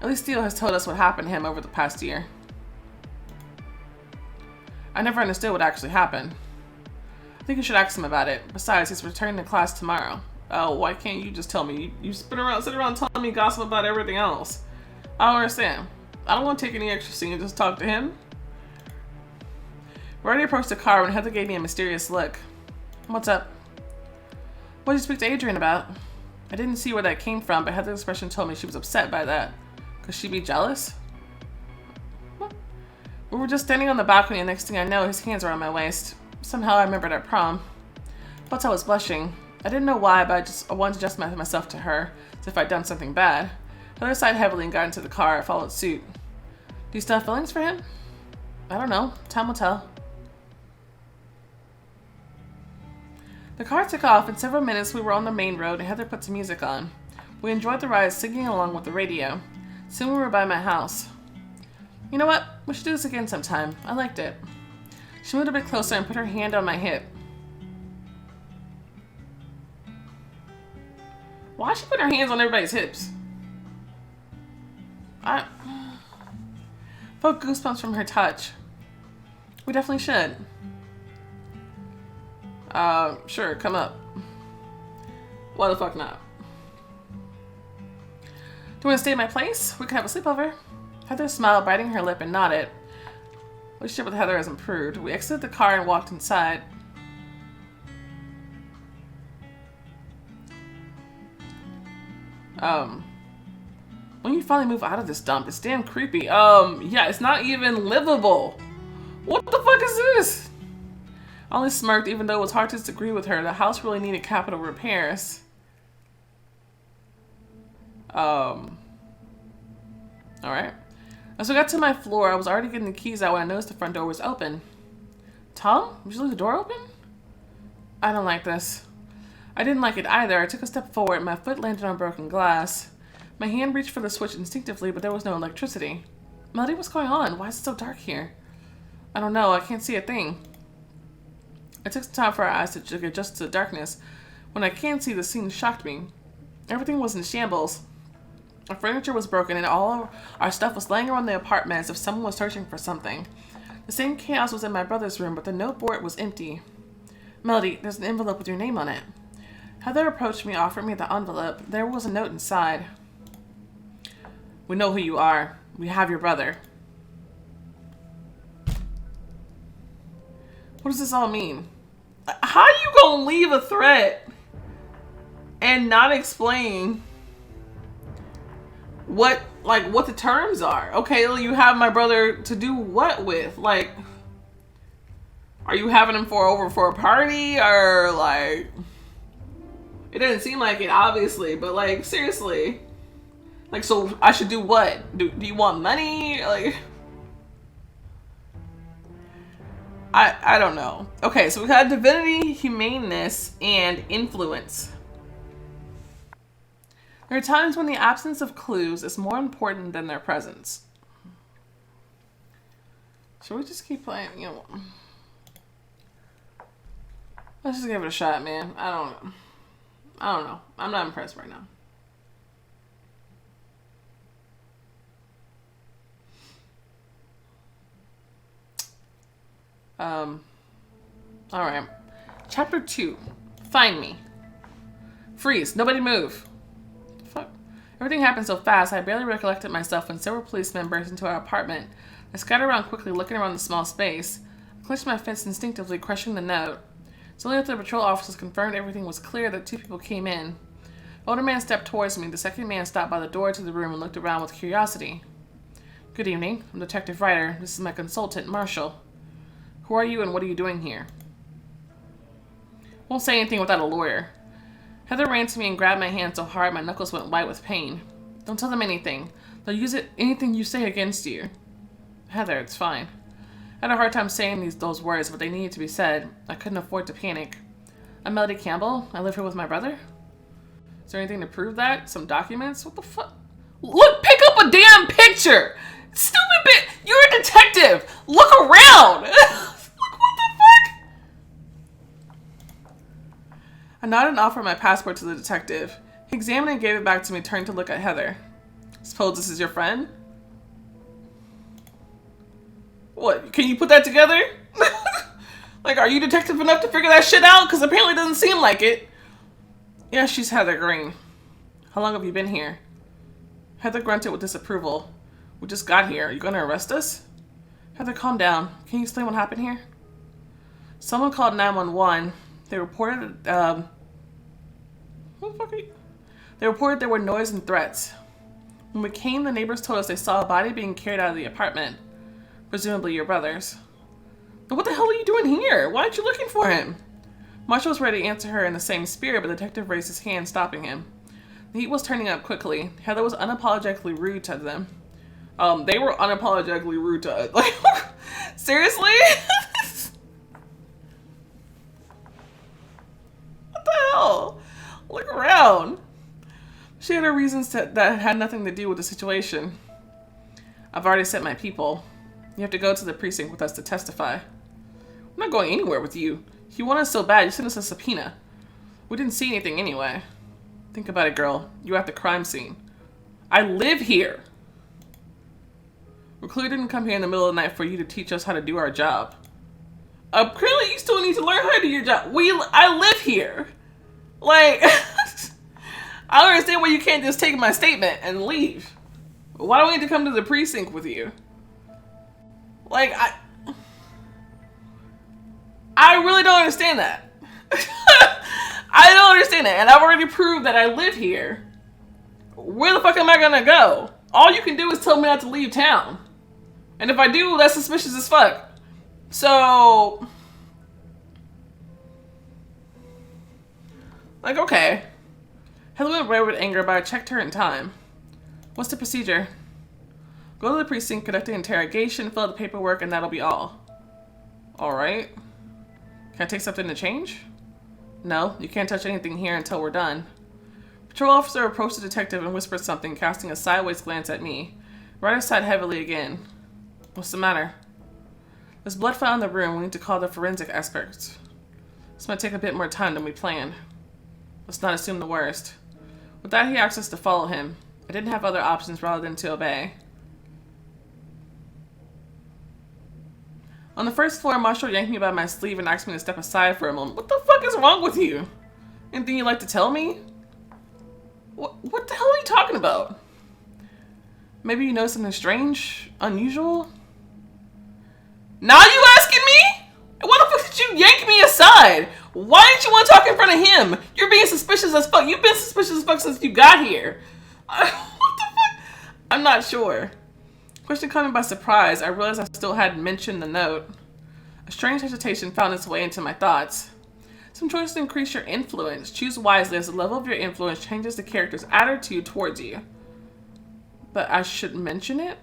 At least Theo has told us what happened to him over the past year. I never understood what actually happened. I think you should ask him about it. Besides, he's returning to class tomorrow. Oh, why can't you just tell me? You sit around telling me gossip about everything else. I don't understand. I don't want to take any extra scene and just talk to him. We already approached the car when Heather gave me a mysterious look. What's up? What did you speak to Adrian about? I didn't see where that came from, but Heather's expression told me she was upset by that. Could she be jealous? What? We were just standing on the balcony, and next thing I know, his hands were on my waist. Somehow I remembered our prom. But I was blushing. I didn't know why, but I wanted to justify myself to her, as if I'd done something bad. Heather sighed heavily and got into the car. I followed suit. Do you still have feelings for him? I don't know. Time will tell. The car took off. In several minutes, we were on the main road, and Heather put some music on. We enjoyed the ride, singing along with the radio. Soon we were by my house. You know what? We should do this again sometime. I liked it. She moved a bit closer and put her hand on my hip. Why is she putting her hands on everybody's hips? I felt goosebumps from her touch. We definitely should. Sure, come up. Why the fuck not? Do you want to stay at my place? We can have a sleepover. Heather smiled, biting her lip, and nodded. Relationship with Heather has improved. We exited the car and walked inside. When you finally move out of this dump, it's damn creepy. Yeah, it's not even livable. What the fuck is this? I only smirked, even though it was hard to disagree with her. The house really needed capital repairs. Alright. As we got to my floor, I was already getting the keys out when I noticed the front door was open. Tom? Did you leave the door open? I don't like this. I didn't like it either. I took a step forward and my foot landed on broken glass. My hand reached for the switch instinctively, but there was no electricity. Melody, what's going on? Why is it so dark here? I don't know. I can't see a thing. It took some time for our eyes to adjust to the darkness. When I can't see, the scene shocked me. Everything was in shambles. Our furniture was broken and all our stuff was laying around the apartment as if someone was searching for something. The same chaos was in my brother's room, but the noteboard was empty. Melody, there's an envelope with your name on it. Heather approached me, offered me the envelope. There was a note inside. We know who you are. We have your brother. What does this all mean? How are you gonna leave a threat and not explain what the terms are? Okay, well, you have my brother to do what with? Like, are you having him over for a party or like? It doesn't seem like it, obviously, but like seriously, like, so I should do what? Do you want money? Like, I don't know. Okay, so we got divinity, humaneness, and influence. There are times when the absence of clues is more important than their presence. Should we just keep playing? You know, let's just give it a shot, man. I don't know. I'm not impressed right now. Alright. Chapter 2. Find me. Freeze. Nobody move. Fuck. Everything happened so fast, I barely recollected myself when several policemen burst into our apartment. I scattered around quickly, looking around the small space. I clenched my fists instinctively, crushing the note. It's only after the patrol officers confirmed everything was clear that two people came in. The older man stepped towards me. The second man stopped by the door to the room and looked around with curiosity. Good evening. I'm Detective Ryder. This is my consultant, Marshall. Who are you and what are you doing here? Won't say anything without a lawyer. Heather ran to me and grabbed my hand so hard my knuckles went white with pain. Don't tell them anything. They'll use anything you say against you. Heather, it's fine. I had a hard time saying those words, but they needed to be said. I couldn't afford to panic. I'm Melody Campbell. I live here with my brother. Is there anything to prove that? Some documents? What the fuck? Look, pick up a damn picture! Stupid bit! You're a detective! Look around! Like, what the fuck? I nodded and offered my passport to the detective. He examined it and gave it back to me, turned to look at Heather. Suppose this is your friend? What? Can you put that together? Like, are you detective enough to figure that shit out? Because apparently it doesn't seem like it. Yeah, she's Heather Green. How long have you been here? Heather grunted with disapproval. We just got here. Are you going to arrest us? Heather, calm down. Can you explain what happened here? Someone called 911. They reported, what the fuck are you? They reported there were noise and threats. When we came, the neighbors told us they saw a body being carried out of the apartment. Presumably your brother's. But what the hell are you doing here? Why aren't you looking for him? Marshall was ready to answer her in the same spirit, but the detective raised his hand, stopping him. The heat was turning up quickly. Heather was unapologetically rude to them. They were unapologetically rude to us. Like, seriously? What the hell? Look around. She had her reasons that had nothing to do with the situation. I've already sent my people. You have to go to the precinct with us to testify. I'm not going anywhere with you. If you want us so bad, you sent us a subpoena. We didn't see anything anyway. Think about it, girl. You're at the crime scene. I live here. We clearly didn't come here in the middle of the night for you to teach us how to do our job. Clearly you still need to learn how to do your job. I live here. Like, I don't understand why you can't just take my statement and leave. Why do I need to come to the precinct with you? Like, I really don't understand that. I don't understand that. And I've already proved that I live here. Where the fuck am I gonna go? All you can do is tell me not to leave town. And if I do, that's suspicious as fuck. So, like, okay. Heather went red with anger, but I checked her in time. What's the procedure? Go to the precinct, conduct an interrogation, fill out the paperwork, and that'll be all. Alright. Can I take something to change? No, you can't touch anything here until we're done. Patrol officer approached the detective and whispered something, casting a sideways glance at me. Ryder sighed heavily again. What's the matter? There's blood found in the room. We need to call the forensic experts. This might take a bit more time than we planned. Let's not assume the worst. With that, he asked us to follow him. I didn't have other options rather than to obey. On the first floor, Marshall yanked me by my sleeve and asked me to step aside for a moment. What the fuck is wrong with you? Anything you'd like to tell me? What the hell are you talking about? Maybe you know something strange? Unusual? Now you asking me? Why the fuck did you yank me aside? Why didn't you want to talk in front of him? You're being suspicious as fuck. You've been suspicious as fuck since you got here. What the fuck? I'm not sure. Question caught me by surprise. I realized I still hadn't mentioned the note. A strange hesitation found its way into my thoughts. Some choices to increase your influence. Choose wisely as the level of your influence changes the character's attitude towards you. But I should mention it?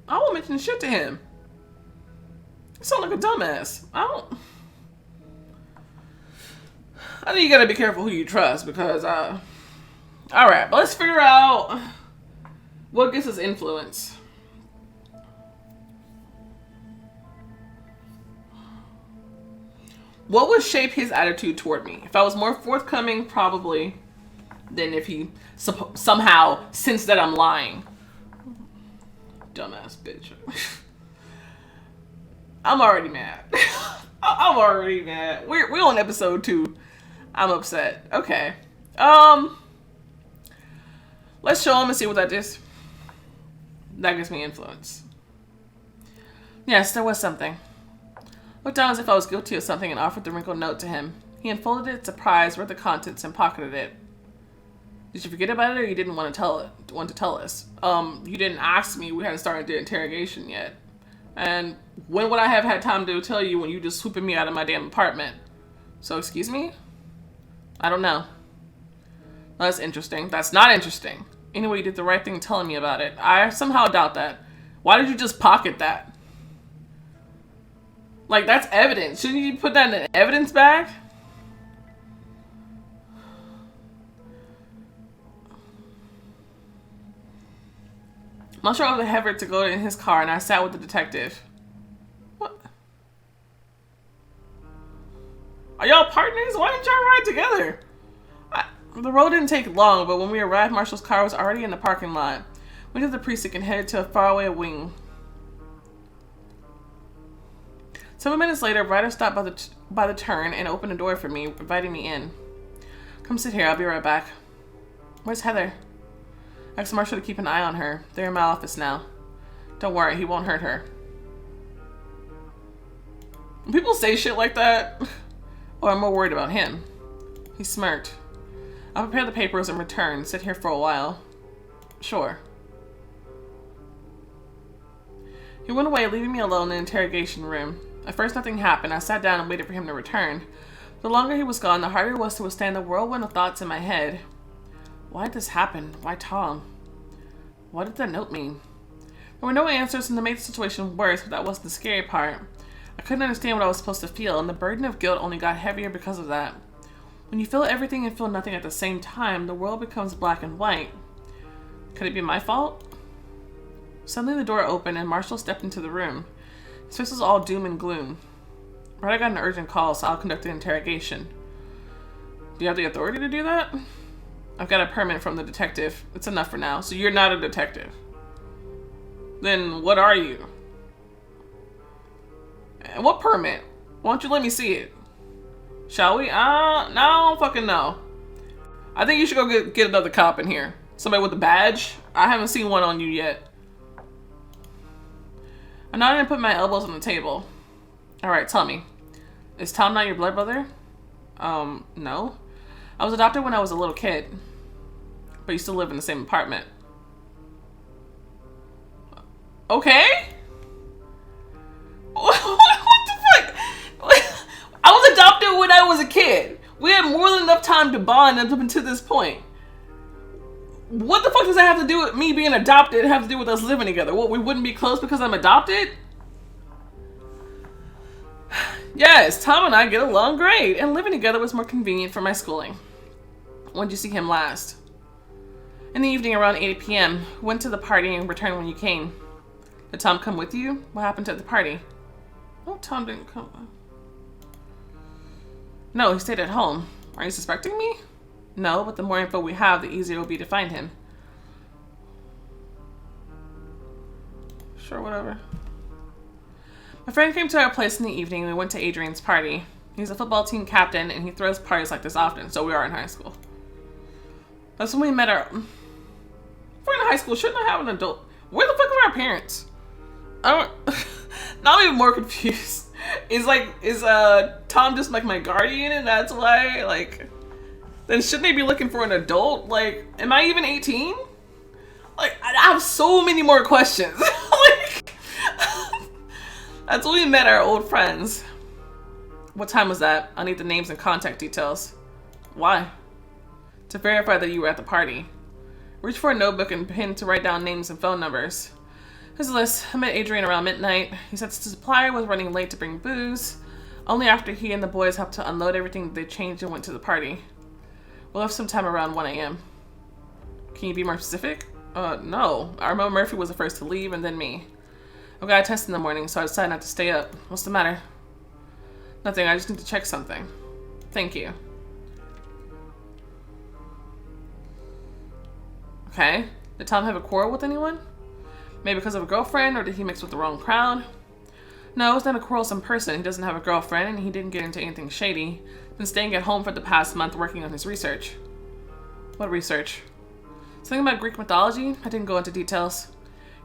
I won't mention shit to him. You sound like a dumbass. I think you gotta be careful who you trust because, alright, but let's figure out what gets his influence. What would shape his attitude toward me? If I was more forthcoming, probably, than if he somehow sensed that I'm lying. Dumbass bitch. I'm already mad. I'm already mad. We're on episode 2. I'm upset. Okay. Let's show him and see what that is. That gives me influence. Yes, there was something. Looked down as if I was guilty of something and offered the wrinkled note to him. He unfolded it, surprised, read the contents, and pocketed it. Did you forget about it, or you didn't want to tell us? You didn't ask me. We hadn't started the interrogation yet. And when would I have had time to tell you when you just swooping me out of my damn apartment? So, excuse me? I don't know. That's interesting. That's not interesting. Anyway, you did the right thing telling me about it. I somehow doubt that. Why did you just pocket that? Like, that's evidence. Shouldn't you put that in an evidence bag? Marshall ordered Everett to go in his car, and I sat with the detective. What? Are y'all partners? Why didn't y'all ride together? The road didn't take long, but when we arrived, Marshall's car was already in the parking lot. We went to the precinct and headed to a faraway wing. Several minutes later, Ryder stopped by the turn and opened a door for me, inviting me in. Come sit here. I'll be right back. Where's Heather? Ask Marshall to keep an eye on her. They're in my office now. Don't worry, he won't hurt her. When people say shit like that, oh, I'm more worried about him. He smirked. I'll prepare the papers and return. Sit here for a while. Sure. He went away, leaving me alone in the interrogation room. At first, nothing happened. I sat down and waited for him to return. The longer he was gone, the harder it was to withstand the whirlwind of thoughts in my head. Why did this happen? Why Tom? What did that note mean? There were no answers, and it made the situation worse, but that wasn't the scary part. I couldn't understand what I was supposed to feel, and the burden of guilt only got heavier because of that. When you feel everything and feel nothing at the same time, the world becomes black and white. Could it be my fault? Suddenly the door opened and Marshall stepped into the room. His face was all doom and gloom. Right, I got an urgent call, so I'll conduct the interrogation. Do you have the authority to do that? I've got a permit from the detective. It's enough for now. So you're not a detective. Then what are you? And what permit? Why don't you let me see it? Shall we? No, I don't fucking know. I think you should go get another cop in here. Somebody with a badge? I haven't seen one on you yet. I nodded and put my elbows on the table. Alright, tell me. Is Tom not your blood brother? No. I was adopted when I was a little kid. But you still live in the same apartment. Okay? What the fuck? I was adopted when I was a kid. We had more than enough time to bond up until this point. What the fuck does that have to do with me being adopted have to do with us living together? What, we wouldn't be close because I'm adopted? Yes, Tom and I get along great, and living together was more convenient for my schooling. When did you see him last? In the evening around 8 p.m. Went to the party and returned when you came. Did Tom come with you? What happened at the party? Oh, Tom didn't come. No, he stayed at home. Are you suspecting me? No, but the more info we have, the easier it will be to find him. Sure, whatever. My friend came to our place in the evening and we went to Adrian's party. He's a football team captain and he throws parties like this often, so we are in high school. That's when we met our... If we're in high school, shouldn't I have an adult? Where the fuck are our parents? I don't... Now I'm even more confused. Is Tom just like my guardian and that's why, like... Then shouldn't they be looking for an adult? Like, am I even 18? Like, I have so many more questions. Like, that's when we met our old friends. What time was that? I need the names and contact details. Why? To verify that you were at the party. Reach for a notebook and pen to write down names and phone numbers. Here's a list. I met Adrian around midnight. He said the supplier was running late to bring booze. Only after he and the boys helped to unload everything, they changed and went to the party. We left sometime around 1 a.m. Can you be more specific? No. I remember Murphy was the first to leave and then me. I got a test in the morning, so I decided not to stay up. What's the matter? Nothing, I just need to check something. Thank you. Okay. Did Tom have a quarrel with anyone? Maybe because of a girlfriend, or did he mix with the wrong crowd? No, he's not a quarrelsome person. He doesn't have a girlfriend, and he didn't get into anything shady. Been staying at home for the past month working on his research. What research? Something about Greek mythology? I didn't go into details.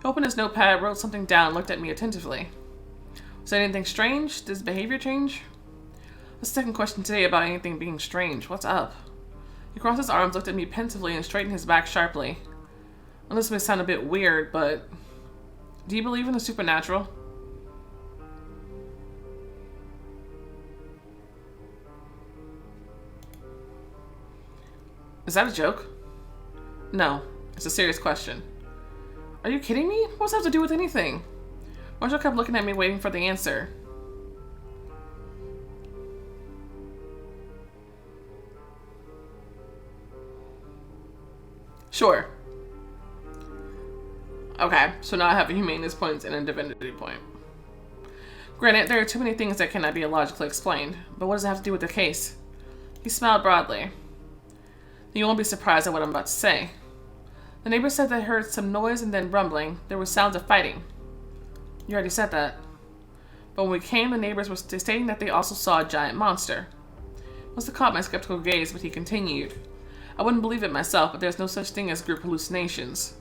He opened his notepad, wrote something down, looked at me attentively. Was there anything strange? Did his behavior change? What's the second question today about anything being strange? What's up? He crossed his arms, looked at me pensively, and straightened his back sharply. Well, this may sound a bit weird, but... Do you believe in the supernatural? Is that a joke? No, it's a serious question. Are you kidding me? What's that have to do with anything? Marshall kept looking at me, waiting for the answer. Sure. Okay, so now I have a humaneness point and a divinity point. Granted, there are too many things that cannot be logically explained, but what does it have to do with the case? He smiled broadly. You won't be surprised at what I'm about to say. The neighbor said they heard some noise and then rumbling. There were sounds of fighting. You already said that. But when we came, the neighbors were stating that they also saw a giant monster. Must have caught my skeptical gaze, but he continued. I wouldn't believe it myself, but there's no such thing as group hallucinations.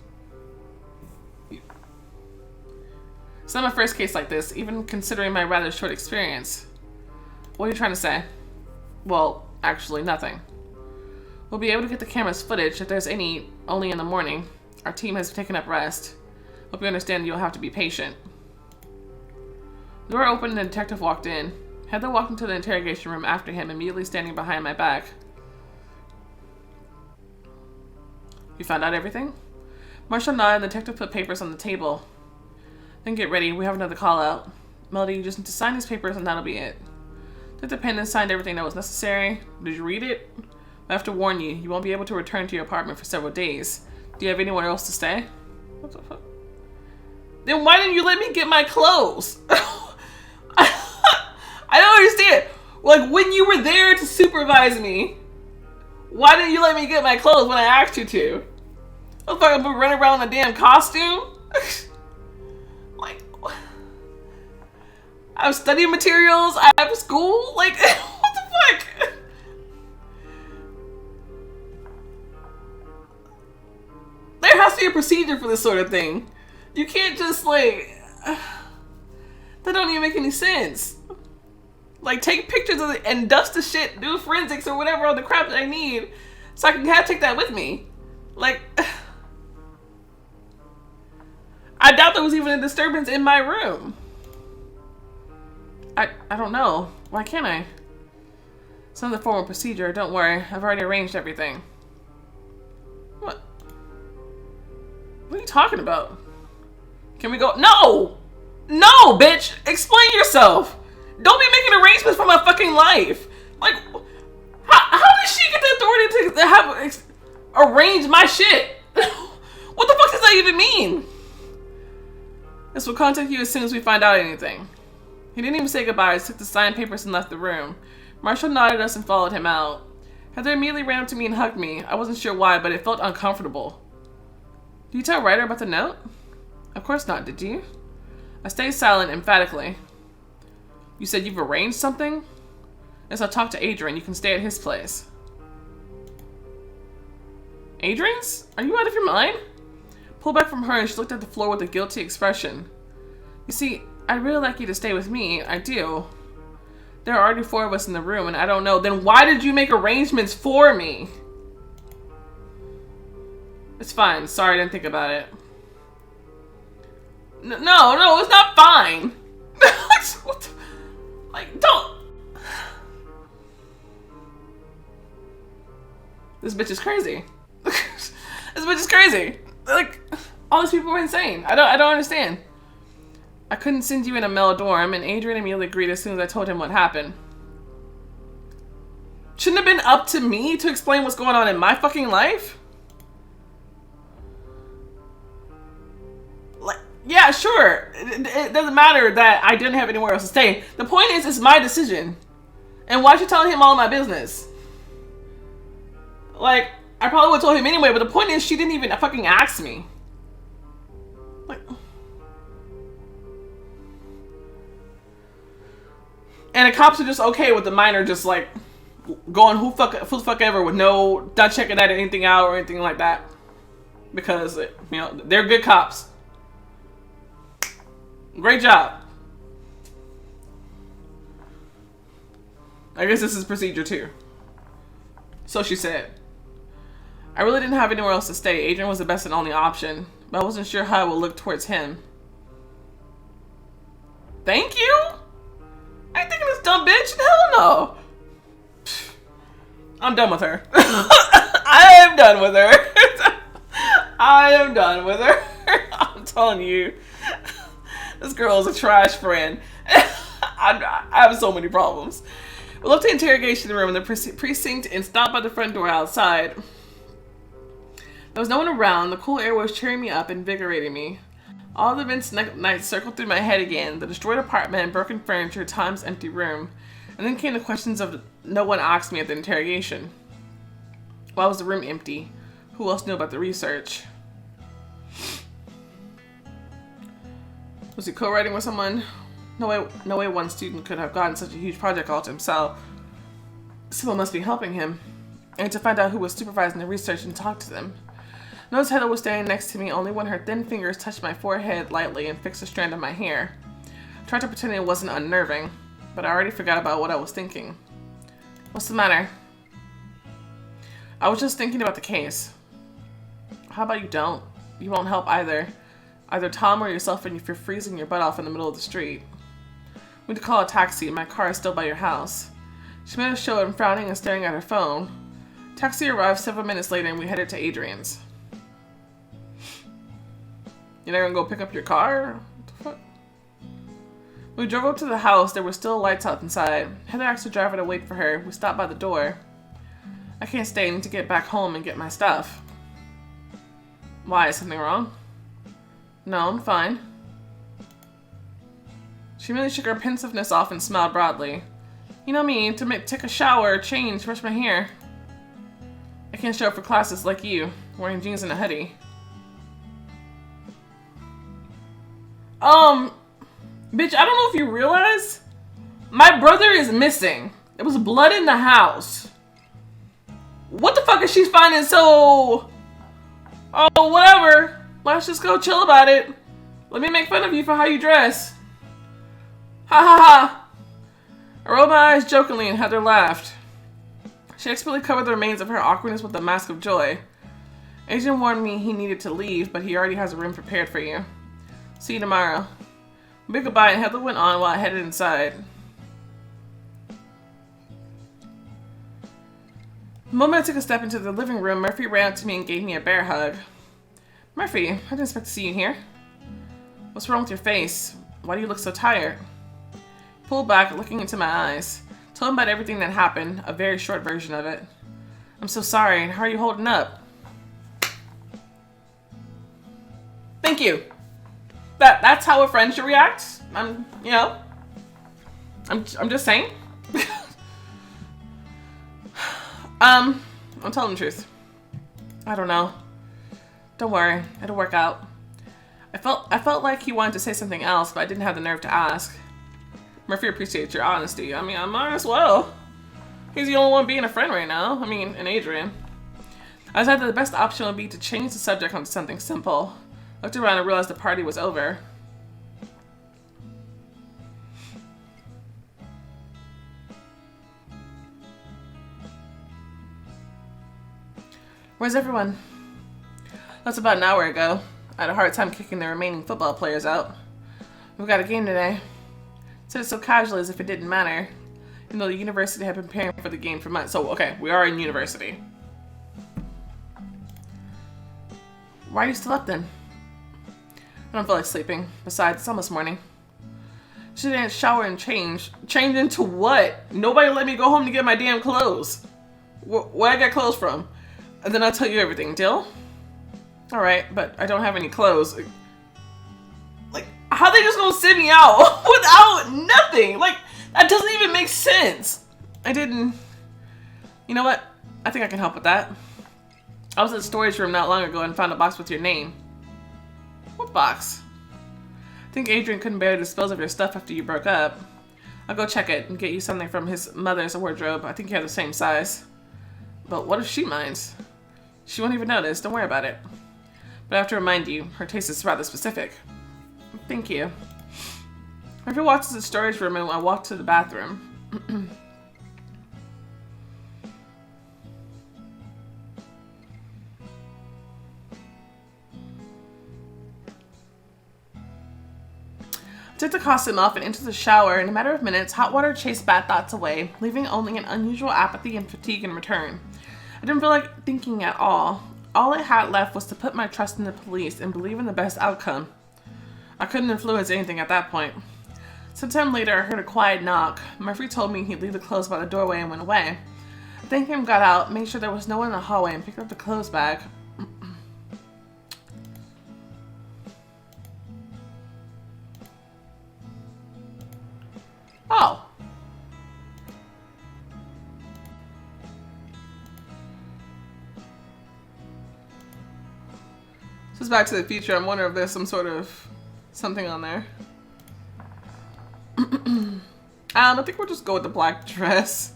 It's not my first case like this, even considering my rather short experience. What are you trying to say? Well, actually, nothing. We'll be able to get the camera's footage, if there's any, only in the morning. Our team has taken up rest. Hope you understand you'll have to be patient. The door opened and the detective walked in. Heather walked into the interrogation room after him, immediately standing behind my back. You found out everything? Marshall nodded and the detective put papers on the table. Then get ready, we have another call out. Melody, you just need to sign these papers and that'll be it. Took the pen and signed everything that was necessary. Did you read it? I have to warn you, you won't be able to return to your apartment for several days. Do you have anywhere else to stay? What the fuck? Then why didn't you let me get my clothes? I don't understand. Like, when you were there to supervise me, why didn't you let me get my clothes when I asked you to? I was fucking running around in a damn costume? Like, I have study materials, I have school? Like, what the fuck? There has to be a procedure for this sort of thing. You can't just, like, that don't even make any sense. Like, take pictures of it and dust the shit, do forensics or whatever other crap that I need so I can take that with me. Like, I doubt there was even a disturbance in my room. I don't know. Why can't I? It's not the formal procedure. Don't worry. I've already arranged everything. What? What are you talking about? Can we go? No! No, bitch! Explain yourself! Don't be making arrangements for my fucking life! Like, how does she get the authority to have arrange my shit? What the fuck does that even mean? This will contact you as soon as we find out anything. He didn't even say goodbye, took the signed papers and left the room. Marshall nodded us and followed him out. Heather immediately ran up to me and hugged me. I wasn't sure why, but it felt uncomfortable. Did you tell Ryder about the note? Of course not, did you? I stayed silent emphatically. You said you've arranged something? Yes, I'll talk to Adrian. You can stay at his place. Adrian's? Are you out of your mind? Pulled back from her and she looked at the floor with a guilty expression. You see, I'd really like you to stay with me. I do. There are already 4 of us in the room and I don't know. Then why did you make arrangements for me? It's fine. Sorry, I didn't think about it. No, it's not fine. What the, like, don't. This bitch is crazy. This bitch is crazy. Like, all these people were insane. I don't understand. I couldn't send you in a male dorm, and Adrian immediately agreed as soon as I told him what happened. Shouldn't it have been up to me to explain what's going on in my fucking life? Like, yeah, sure. It doesn't matter that I didn't have anywhere else to stay. The point is, it's my decision. And why are you telling him all my business? Like, I probably would have told him anyway, but the point is, she didn't even fucking ask me. Like, and the cops are just okay with the minor just like going who the fuck ever with no, not checking that anything out or anything like that. Because, you know, they're good cops. Great job. I guess this is procedure too. So she said. I really didn't have anywhere else to stay. Adrian was the best and only option, but I wasn't sure how I would look towards him. Thank you? I ain't thinking this dumb bitch. Hell no. I'm done with her. I am done with her. I am done with her. I'm telling you. This girl is a trash friend. I have so many problems. We left the interrogation room in the precinct and stopped by the front door outside. There was no one around. The cool air was cheering me up, invigorating me. All the events night circled through my head again. The destroyed apartment, broken furniture, Tom's empty room. And then came the questions of no one asked me at the interrogation. Why was the room empty? Who else knew about the research? Was he co-writing with someone? No way one student could have gotten such a huge project all to himself. Someone must be helping him. I need to find out who was supervising the research and talk to them. Notice Heather was standing next to me only when her thin fingers touched my forehead lightly and fixed a strand of my hair. I tried to pretend it wasn't unnerving, but I already forgot about what I was thinking. What's the matter? I was just thinking about the case. How about you don't? You won't help either. Either Tom or yourself if you're freezing your butt off in the middle of the street. We need to call a taxi. My car is still by your house. She made a show of frowning and staring at her phone. Taxi arrived several minutes later and we headed to Adrian's. You're not gonna go pick up your car? What the fuck? When we drove up to the house, there were still lights out inside. Heather asked the driver to wait for her. We stopped by the door. I can't stay. I need to get back home and get my stuff. Why? Is something wrong? No, I'm fine. She really shook her pensiveness off and smiled broadly. You know me, to take a shower, change, brush my hair. I can't show up for classes like you, wearing jeans and a hoodie. Bitch, I don't know if you realize, my brother is missing. There was blood in the house. What the fuck is she finding so... Oh, whatever. Let's just go chill about it. Let me make fun of you for how you dress. Ha ha ha. I rolled my eyes jokingly and Heather laughed. She expertly covered the remains of her awkwardness with a mask of joy. Adrian warned me he needed to leave, but he already has a room prepared for you. See you tomorrow. Big goodbye, and Heather went on while I headed inside. The moment I took a step into the living room, Murphy ran up to me and gave me a bear hug. Murphy, I didn't expect to see you here. What's wrong with your face? Why do you look so tired? He pulled back, looking into my eyes. Told him about everything that happened, a very short version of it. I'm so sorry. How are you holding up? Thank you. That's how a friend should react. I'm just saying. I'm telling the truth. I don't know. Don't worry, it'll work out. I felt like he wanted to say something else, but I didn't have the nerve to ask. Murphy appreciates your honesty. I mean, I might as well. He's the only one being a friend right now. I mean, and Adrian. I decided that the best option would be to change the subject onto something simple. Looked around and realized the party was over. Where's everyone? That's about an hour ago. I had a hard time kicking the remaining football players out. We've got a game today. Said it so casually as if it didn't matter. Even though the university had been preparing for the game for months. So, okay, we are in university. Why are you still up then? I don't feel like sleeping. Besides, it's almost morning. She didn't shower and change. Change into what? Nobody let me go home to get my damn clothes. Where I get clothes from? And then I'll tell you everything. Deal? Alright, but I don't have any clothes. Like, how they just gonna send me out without nothing? Like, that doesn't even make sense. I didn't... You know what? I think I can help with that. I was in the storage room not long ago and found a box with your name. What box? I think Adrian couldn't bear to dispose of your stuff after you broke up. I'll go check it and get you something from his mother's wardrobe. I think you have the same size. But what if she minds? She won't even notice. Don't worry about it. But I have to remind you, her taste is rather specific. Thank you. Murphy walked to the storage room and I walked to the bathroom. I took the costume off and into the shower. In a matter of minutes, hot water chased bad thoughts away, leaving only an unusual apathy and fatigue in return. I didn't feel like thinking at all. All I had left was to put my trust in the police and believe in the best outcome. I couldn't influence anything at that point. Sometime later, I heard a quiet knock. Murphy told me he'd leave the clothes by the doorway and went away. I thanked him, got out, made sure there was no one in the hallway, and picked up the clothes bag. Oh. This is Back to the Future. I'm wondering if there's some sort of something on there. I think we'll just go with the black dress.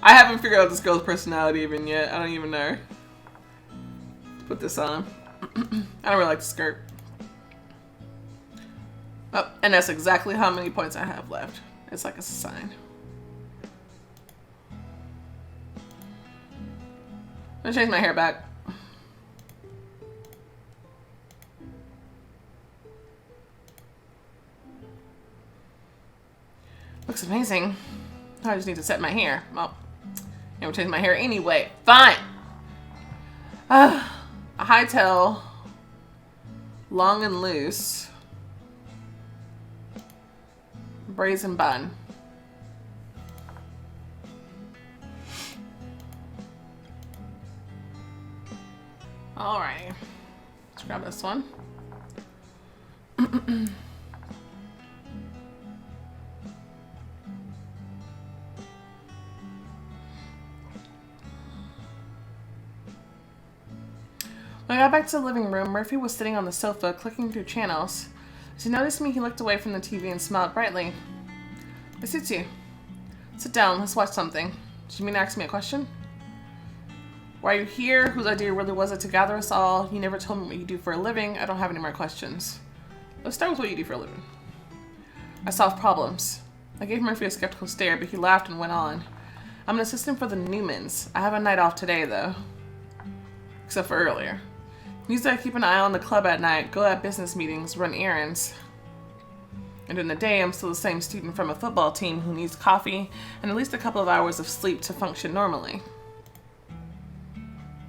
I haven't figured out this girl's personality even yet. I don't even know. Let's put this on. I don't really like the skirt. Oh, and that's exactly how many points I have left. It's like a sign. I'm gonna change my hair back. Looks amazing. I just need to set my hair. Well, I'm gonna change my hair anyway. Fine. A high tail, long and loose, brazen bun. Alright, let's grab this one. When I got back to the living room, Murphy was sitting on the sofa, clicking through channels. As he noticed me, he looked away from the TV and smiled brightly. It suits you. Sit down, let's watch something. Did you mean to ask me a question? Why are you here? Whose idea really was it to gather us all? You never told me what you do for a living. I don't have any more questions. Let's start with what you do for a living. I solve problems. I gave Murphy a skeptical stare, but he laughed and went on. I'm an assistant for the Newmans. I have a night off today, though. Except for earlier. Usually I keep an eye on the club at night, go at business meetings, run errands. And during the day, I'm still the same student from a football team who needs coffee and at least a couple of hours of sleep to function normally.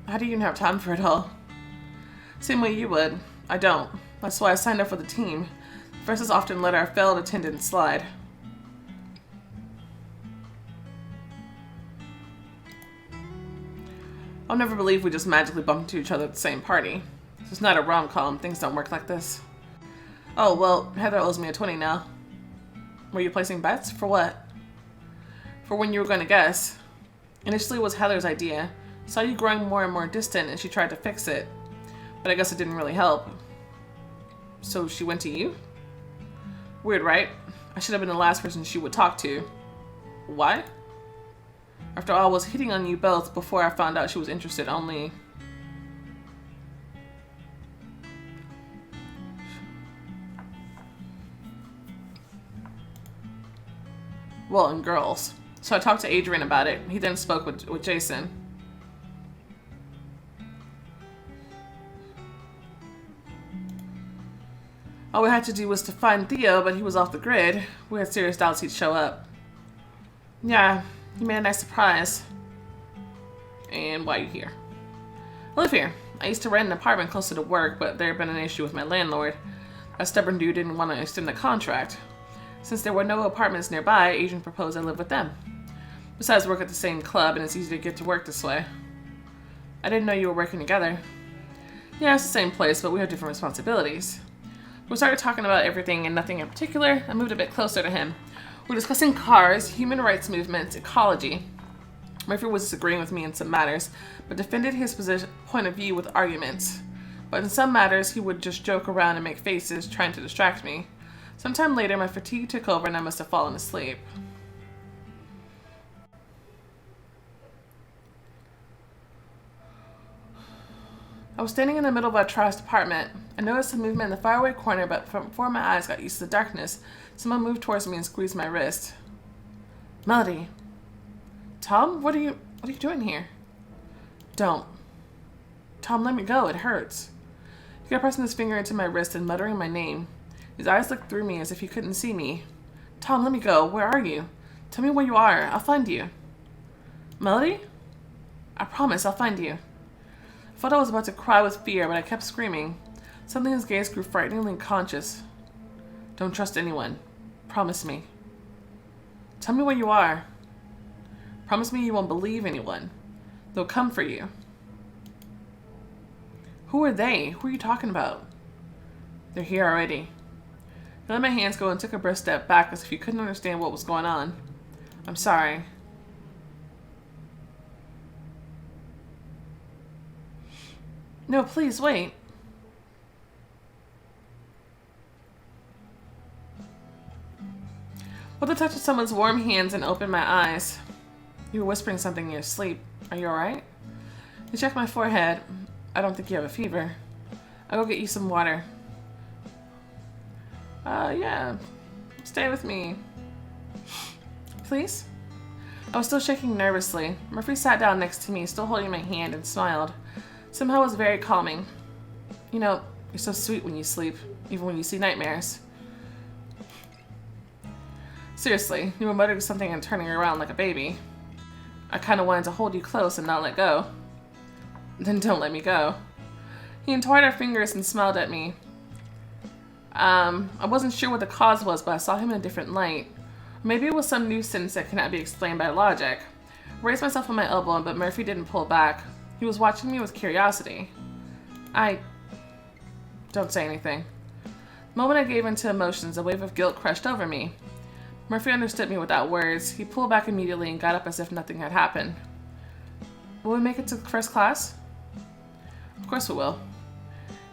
How do you even have time for it all? Same way you would. I don't. That's why I signed up for the team. Professors often let our failed attendance slide. I'll never believe we just magically bumped into each other at the same party. This is not a rom-com. Things don't work like this. Oh, well, Heather owes me a 20 now. Were you placing bets? For what? For when you were going to guess. Initially it was Heather's idea. Saw you growing more and more distant and she tried to fix it. But I guess it didn't really help. So she went to you? Weird, right? I should have been the last person she would talk to. Why? After all, I was hitting on you both before I found out she was interested only. Well, in girls. So I talked to Adrian about it. He then spoke with Jason. All we had to do was to find Theo, but he was off the grid. We had serious doubts he'd show up. Yeah, you made a nice surprise. And why are you here? I live here. I used to rent an apartment closer to work, but there had been an issue with my landlord. That stubborn dude didn't want to extend the contract. Since there were no apartments nearby, Adrian proposed I live with them. Besides, we work at the same club, and it's easy to get to work this way. I didn't know you were working together. Yeah, it's the same place, but we have different responsibilities. We started talking about everything and nothing in particular. I moved a bit closer to him. We're discussing cars, human rights movements, ecology. Murphy was disagreeing with me in some matters, but defended his point of view with arguments. But in some matters, he would just joke around and make faces, trying to distract me. Sometime later, my fatigue took over and I must have fallen asleep. I was standing in the middle of a trashed apartment. I noticed a movement in the faraway corner, but before my eyes got used to the darkness, someone moved towards me and squeezed my wrist. Melody. Tom, what are you doing here? Don't. Tom, let me go. It hurts. He kept pressing his finger into my wrist and muttering my name. His eyes looked through me as if he couldn't see me. Tom, let me go. Where are you? Tell me where you are. I'll find you. Melody? I promise I'll find you. I thought I was about to cry with fear, but I kept screaming. Suddenly his gaze grew frighteningly conscious. Don't trust anyone. Promise me. Tell me where you are. Promise me you won't believe anyone. They'll come for you. Who are they? Who are you talking about? They're here already. I let my hands go and took a brisk step back as if he couldn't understand what was going on. I'm sorry. No, please, wait. With the touch of someone's warm hands and opened my eyes. You were whispering something in your sleep. Are you alright? You checked my forehead. I don't think you have a fever. I'll go get you some water. Yeah. Stay with me. Please? I was still shaking nervously. Murphy sat down next to me, still holding my hand, and smiled. Somehow it was very calming. You know, you're so sweet when you sleep, even when you see nightmares. Seriously, you were muttering something and turning around like a baby. I kind of wanted to hold you close and not let go. Then don't let me go. He entwined our fingers and smiled at me. I wasn't sure what the cause was, but I saw him in a different light. Maybe it was some nuisance that cannot be explained by logic. I raised myself on my elbow, but Murphy didn't pull back. He was watching me with curiosity. Don't say anything. The moment I gave in to emotions, a wave of guilt crushed over me. Murphy understood me without words. He pulled back immediately and got up as if nothing had happened. Will we make it to first class? Of course we will.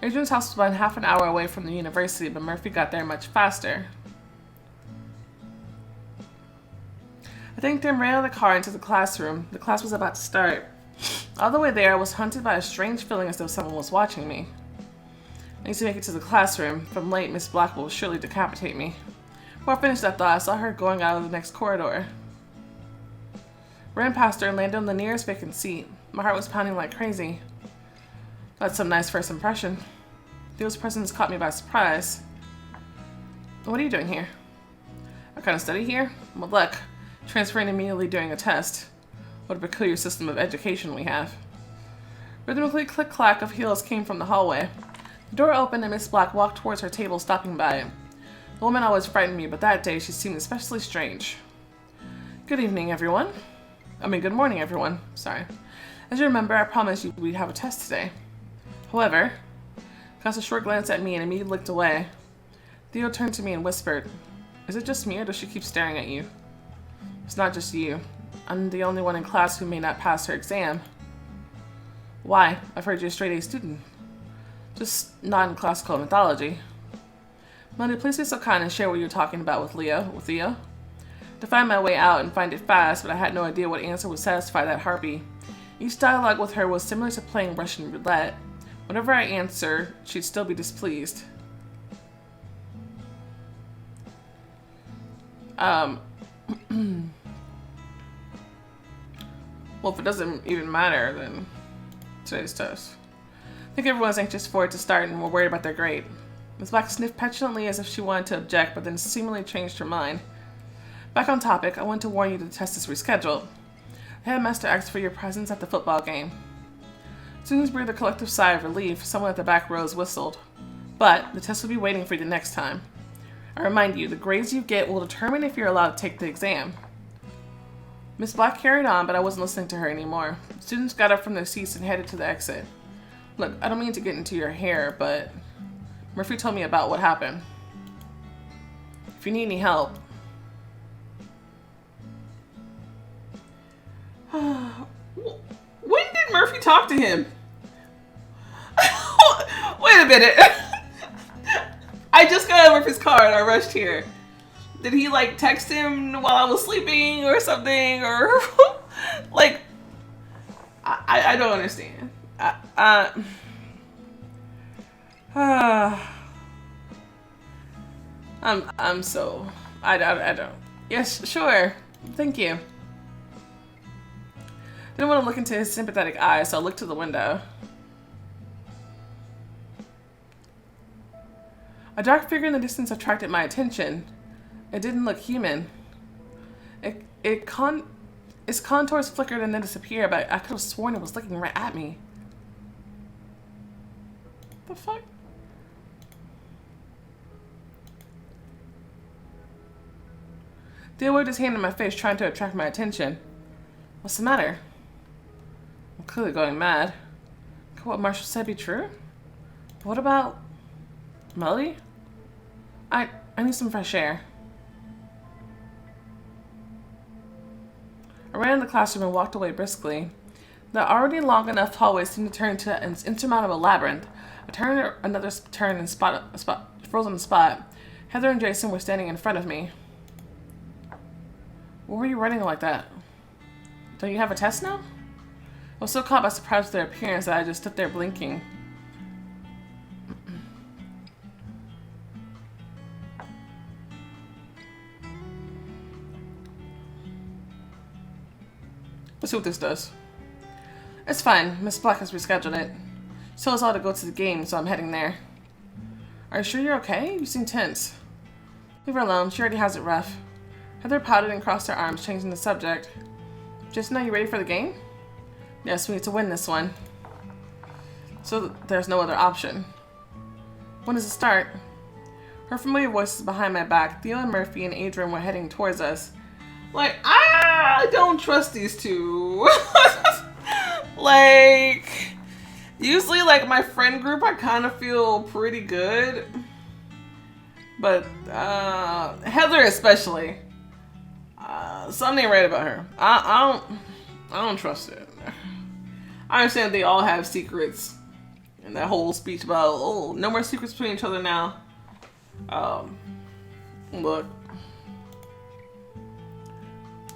Adrian's house was about half an hour away from the university, but Murphy got there much faster. I thanked him, ran out of the car into the classroom. The class was about to start. All the way there, I was haunted by a strange feeling as though someone was watching me. I need to make it to the classroom. If I'm late, Miss Black will surely decapitate me. Before I finished that thought, I saw her going out of the next corridor. Ran past her and landed on the nearest vacant seat. My heart was pounding like crazy. That's some nice first impression. Those presents caught me by surprise. What are you doing here? I kind of study here? Well, look, transferring immediately during a test. What a peculiar system of education we have. Rhythmically click-clack of heels came from the hallway. The door opened and Miss Black walked towards her table, stopping by it. The woman always frightened me, but that day she seemed especially strange. Good evening, everyone. Good morning, everyone. Sorry. As you remember, I promised you we'd have a test today. However, cast a short glance at me and immediately looked away. Theo turned to me and whispered, "Is it just me or does she keep staring at you?" "It's not just you. I'm the only one in class who may not pass her exam." "Why? I've heard you're a straight-A student." "Just not in classical mythology." "Monday, please be so kind and share what you're talking about with Theo." To find my way out and find it fast, but I had no idea what answer would satisfy that harpy. Each dialogue with her was similar to playing Russian roulette. Whenever I answered, she'd still be displeased. Well, if it doesn't even matter, then today's test. I think everyone's anxious for it to start and we're worried about their grade. Ms. Black sniffed petulantly as if she wanted to object, but then seemingly changed her mind. Back on topic, I want to warn you that the test is rescheduled. The headmaster asked for your presence at the football game. Students breathed a collective sigh of relief. Someone at the back rows whistled. But the test will be waiting for you next time. I remind you, the grades you get will determine if you're allowed to take the exam. Miss Black carried on, but I wasn't listening to her anymore. Students got up from their seats and headed to the exit. Look, I don't mean to get into your hair, but Murphy told me about what happened. If you need any help. When did Murphy talk to him? Wait a minute. I just got out of Murphy's car and I rushed here. Did he text him while I was sleeping or something? Or I don't understand. I'm so I don't. Yes, sure. Thank you. Didn't want to look into his sympathetic eyes, so I looked to the window. A dark figure in the distance attracted my attention. It didn't look human. Its contours flickered and then disappeared, but I could have sworn it was looking right at me. The fuck? Theo waved his hand in my face, trying to attract my attention. What's the matter? I'm clearly going mad. Could what Marshall said be true? What about Melody? I need some fresh air. I ran in the classroom and walked away briskly. The already long enough hallway seemed to turn into an insurmountable labyrinth. I turned another turn and frozen spot. Heather and Jason were standing in front of me. What were you running like that? Don't you have a test now? I was so caught by surprise with their appearance that I just stood there blinking. Let's see what this does. It's fine. Miss Black has rescheduled it. She told us all to go to the game, so I'm heading there. Are you sure you're okay? You seem tense. Leave her alone. She already has it rough. Heather pouted and crossed her arms, changing the subject. Jason, are you ready for the game? Yes, we need to win this one. So there's no other option. When does it start? Her familiar voices behind my back. Theo and Murphy and Adrian were heading towards us. Like, I don't trust these two. Like, usually, like, my friend group, I kind of feel pretty good. But, Heather especially. Something ain't right about her. I don't trust it. I understand they all have secrets. And that whole speech about, oh, no more secrets between each other now. Look.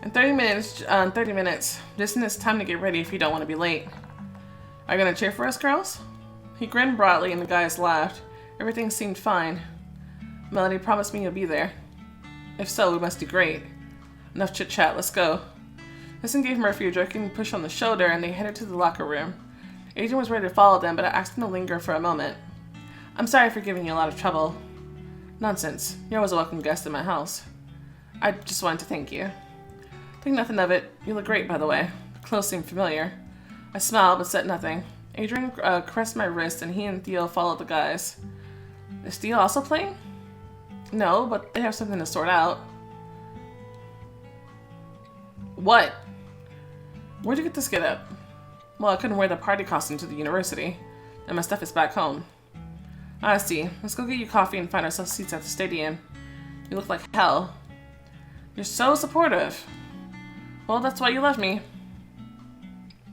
In 30 minutes, Jason, it's time to get ready if you don't want to be late. Are you gonna cheer for us, girls? He grinned broadly and the guys laughed. Everything seemed fine. Melody promised me you'll be there. If so, we must do great. Enough chit-chat, let's go. Jason gave Murphy a joking push on the shoulder and they headed to the locker room. Adrian was ready to follow them, but I asked him to linger for a moment. I'm sorry for giving you a lot of trouble. Nonsense. You're always a welcome guest in my house. I just wanted to thank you. Think nothing of it. You look great, by the way. The clothes seem familiar. I smiled, but said nothing. Adrian caressed my wrist, and he and Theo followed the guys. Is Theo also playing? No, but they have something to sort out. What? Where'd you get this get-up? Well, I couldn't wear the party costume to the university, and my stuff is back home. I see. Let's go get you coffee and find ourselves seats at the stadium. You look like hell. You're so supportive. Well, that's why you love me.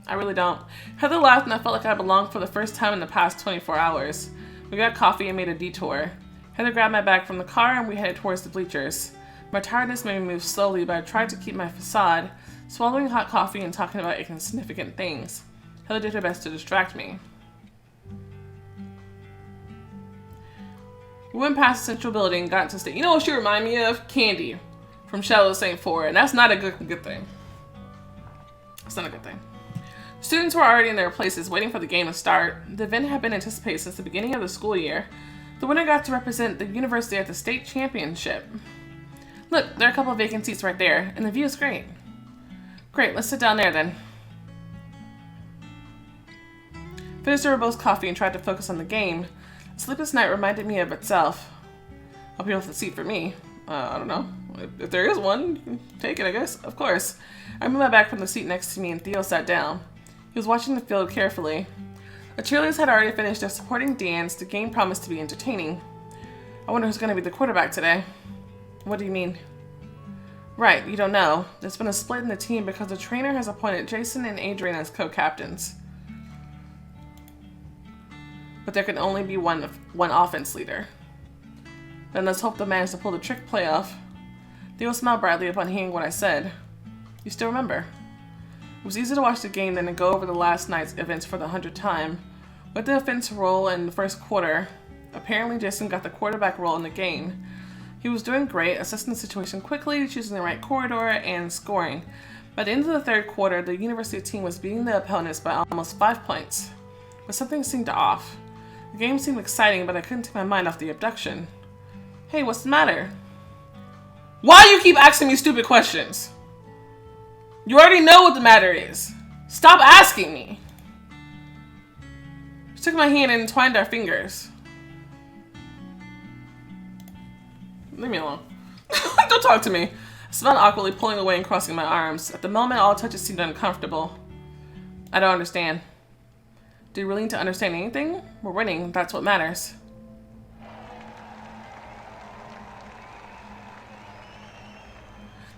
I really don't. Heather laughed and I felt like I belonged for the first time in the past 24 hours. We got coffee and made a detour. Heather grabbed my bag from the car and we headed towards the bleachers. My tiredness made me move slowly, but I tried to keep my facade, swallowing hot coffee and talking about insignificant things. Heather did her best to distract me. We went past the central building and got into the state. You know what she reminded me of? Candy from Shadow of St. Four, and that's not a good thing. It's not a good thing. Students were already in their places waiting for the game to start. The event had been anticipated since the beginning of the school year. The winner got to represent the university at the state championship. Look, there are a couple of vacant seats right there, and the view is great. Great, let's sit down there then. Finished the robust coffee and tried to focus on the game. A sleepless night reminded me of itself. Hope you don't have a seat for me. I don't know. If there is one, you can take it, I guess. Of course. I moved my back from the seat next to me and Theo sat down. He was watching the field carefully. The cheerleaders had already finished their supporting dance. The game promised to be entertaining. I wonder who's going to be the quarterback today. What do you mean? Right, you don't know. There's been a split in the team because the trainer has appointed Jason and Adrian as co-captains. But there can only be one offense leader. Then let's hope they'll manage to pull the trick play off. Theo smiled brightly upon hearing what I said. You still remember? It was easier to watch the game than to go over the last night's events for the 100th time. With the offense role in the first quarter, apparently Jason got the quarterback role in the game. He was doing great, assessing the situation quickly, choosing the right corridor, and scoring. By the end of the third quarter, the university team was beating the opponents by almost 5 points. But something seemed off. The game seemed exciting, but I couldn't take my mind off the abduction. Hey, what's the matter? Why do you keep asking me stupid questions? You already know what the matter is. Stop asking me. She took my hand and entwined our fingers. Leave me alone. Don't talk to me. I smiled awkwardly, pulling away and crossing my arms. At the moment, all touches seemed uncomfortable. I don't understand. Do you really need to understand anything? We're winning. That's what matters.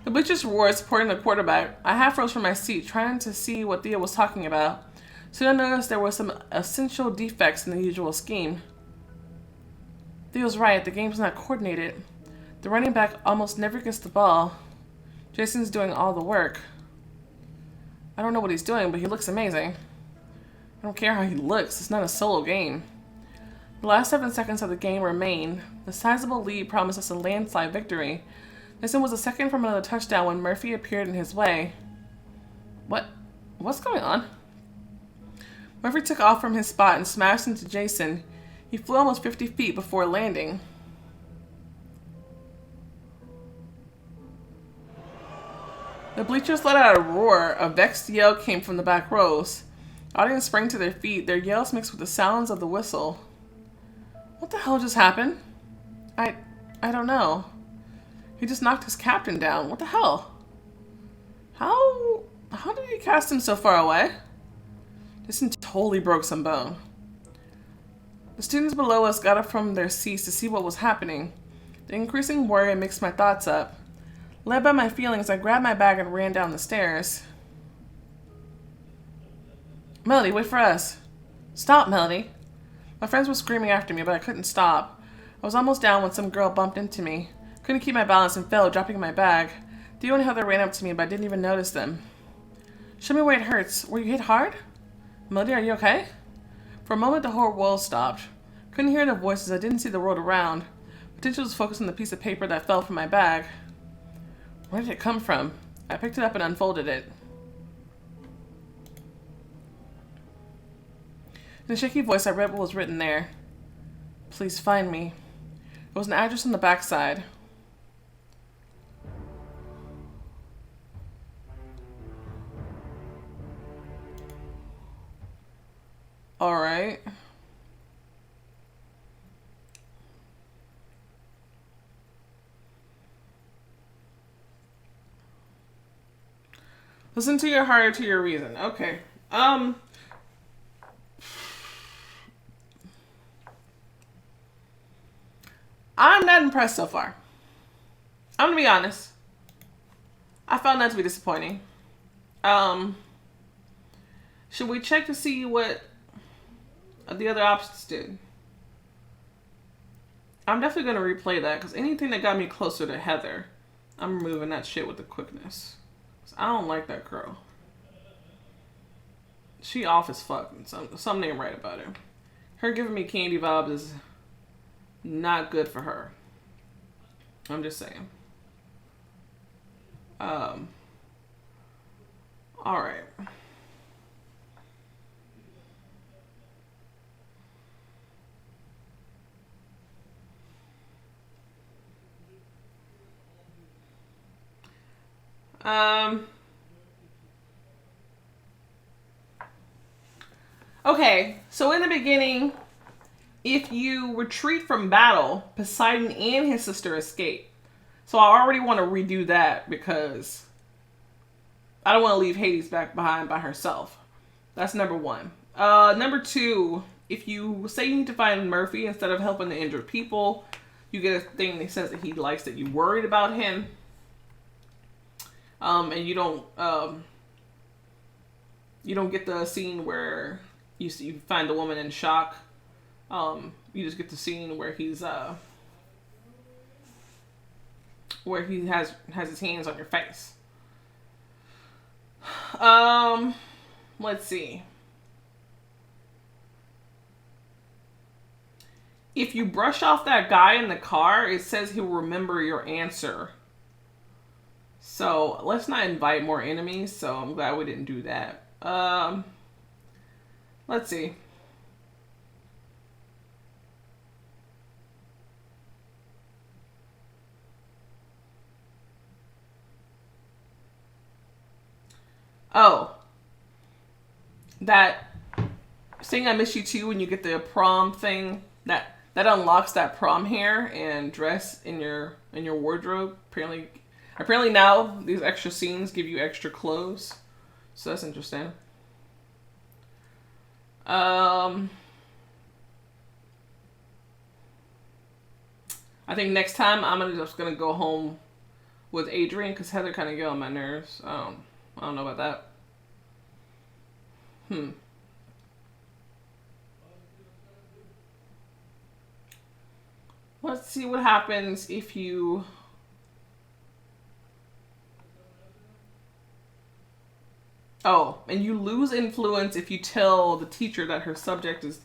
The bleachers roared, supporting the quarterback. I half rose from my seat, trying to see what Theo was talking about. Soon I noticed there were some essential defects in the usual scheme. Theo's right, the game's not coordinated. The running back almost never gets the ball. Jason's doing all the work. I don't know what he's doing, but he looks amazing. I don't care how he looks. It's not a solo game. The last 7 seconds of the game remain. The sizable lead promised us a landslide victory. Nissan was a second from another touchdown when Murphy appeared in his way. What's going on? Murphy took off from his spot and smashed into Jason. He flew almost 50 feet before landing. The bleachers let out a roar. A vexed yell came from the back rows. The audience sprang to their feet, their yells mixed with the sounds of the whistle. What the hell just happened? I don't know. He just knocked his captain down. What the hell? How did he cast him so far away? This totally broke some bone. The students below us got up from their seats to see what was happening. The increasing worry mixed my thoughts up. Led by my feelings, I grabbed my bag and ran down the stairs. Melody, wait for us. Stop, Melody. My friends were screaming after me, but I couldn't stop. I was almost down when some girl bumped into me. Couldn't keep my balance and fell, dropping my bag. Theo and Heather ran up to me, but I didn't even notice them. Show me where it hurts. Were you hit hard? Melody, are you okay? For a moment, the whole world stopped. Couldn't hear the voices. I didn't see the world around. Attention was focused on the piece of paper that fell from my bag. Where did it come from? I picked it up and unfolded it. In a shaky voice, I read what was written there. Please find me. It was an address on the backside. Alright. Listen to your heart or to your reason. Okay. I'm not impressed so far. I'm gonna be honest. I found that to be disappointing. Should we check to see what the other options did? I'm definitely gonna replay that because anything that got me closer to Heather, I'm removing that shit with the quickness. I don't like that girl. She off as fuck. Something ain't right about her. Her giving me candy vibes is not good for her. I'm just saying. Alright. Okay, so in the beginning, if you retreat from battle, Poseidon and his sister escape. So I already want to redo that because I don't want to leave Hades back behind by herself. That's number one. Number two, if you say you need to find Murphy instead of helping the injured people, you get a thing that says that he likes that you're worried about him. And you don't get the scene where you find the woman in shock. You just get the scene where he's where he has his hands on your face. Let's see. If you brush off that guy in the car, it says he'll remember your answer. So let's not invite more enemies. So I'm glad we didn't do that. Let's see. Oh, that saying "I miss you too" when you get the prom thing that unlocks that prom hair and dress in your wardrobe. Apparently now these extra scenes give you extra clothes, so that's interesting. I think next time I'm just gonna go home with Adrian because Heather kind of get on my nerves. I don't know about that. Let's see what happens if you... Oh, and you lose influence if you tell the teacher that her subject is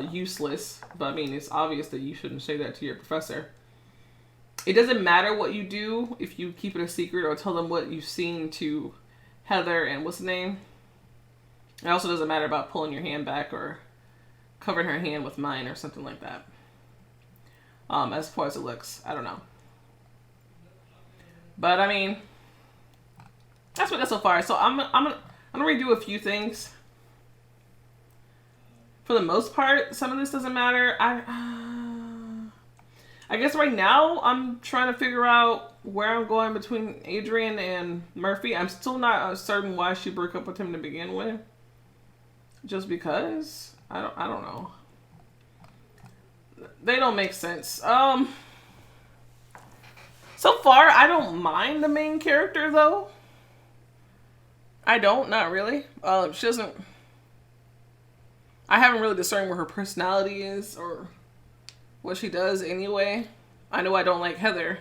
useless. But I mean, it's obvious that you shouldn't say that to your professor. It doesn't matter what you do if you keep it a secret or tell them what you've seen to Heather and what's the name? It also doesn't matter about pulling your hand back or covering her hand with mine or something like that. As far as it looks, I don't know. But I mean, that's what I got so far. So I'm gonna redo a few things. For the most part, some of this doesn't matter. I guess right now I'm trying to figure out where I'm going between Adrian and Murphy. I'm still not certain why she broke up with him to begin with. Just because? I don't know. They don't make sense. So far I don't mind the main character though. I don't, not really. She doesn't. I haven't really discerned where her personality is or what she does anyway. I know I don't like Heather.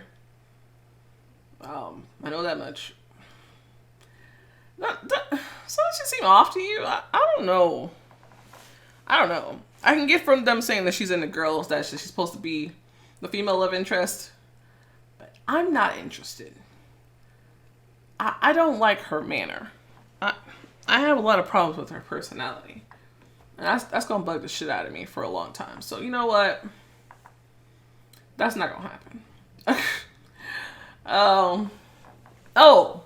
I know that much. Doesn't she seem off to you? I don't know. I don't know. I can get from them saying that she's into girls, that she's supposed to be the female love interest. But I'm not interested. I don't like her manner. I have a lot of problems with her personality. And that's going to bug the shit out of me for a long time. So, you know what? That's not going to happen. Oh,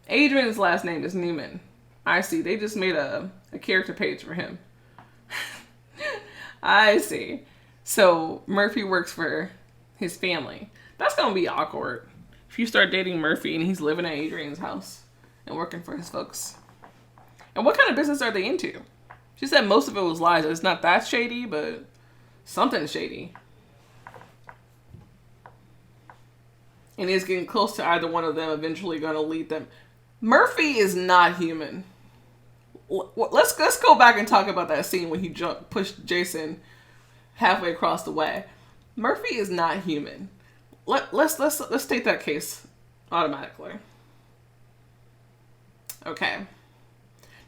Adrian's last name is Newman. I see. They just made a character page for him. I see. So Murphy works for his family. That's going to be awkward. If you start dating Murphy and he's living at Adrian's house and working for his folks. And what kind of business are they into? She said most of it was lies. It's not that shady, but something shady. And he's getting close to either one of them eventually going to lead them. Murphy is not human. Let's go back and talk about that scene when he pushed Jason halfway across the way. Murphy is not human. Let's state that case automatically. Okay.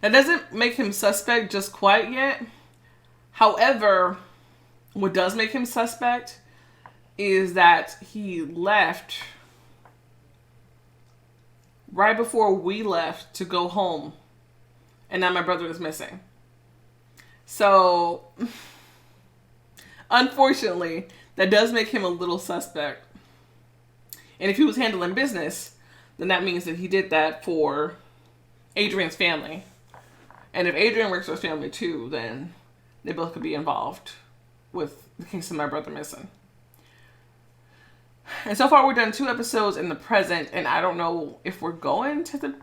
That doesn't make him suspect just quite yet. However, what does make him suspect is that he left right before we left to go home. And now my brother is missing. So, unfortunately, that does make him a little suspect. And if he was handling business, then that means that he did that for Adrian's family. And if Adrian works for his family too, then they both could be involved with the case of my brother missing. And so far we've done 2 episodes in the present, and I don't know if we're going to the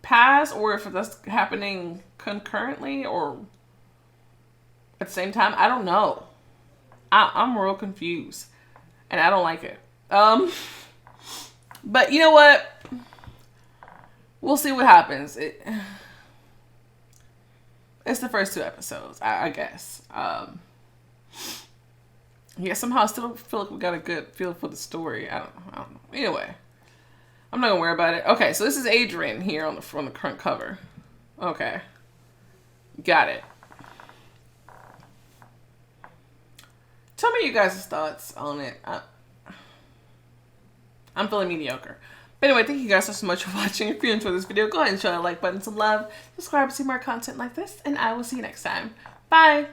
past or if that's happening concurrently or at the same time. I don't know. I'm real confused, and I don't like it. But you know what? We'll see what happens. It's the first 2 episodes, I guess. Yeah, somehow I still feel like we got a good feel for the story. I don't know. Anyway, I'm not gonna worry about it. Okay, so this is Adrian here on the front cover. Okay, got it. Tell me you guys' thoughts on it. I'm feeling mediocre. But anyway, thank you guys so much for watching. If you enjoyed this video, go ahead and show that like button, some love, subscribe to see more content like this, and I will see you next time. Bye!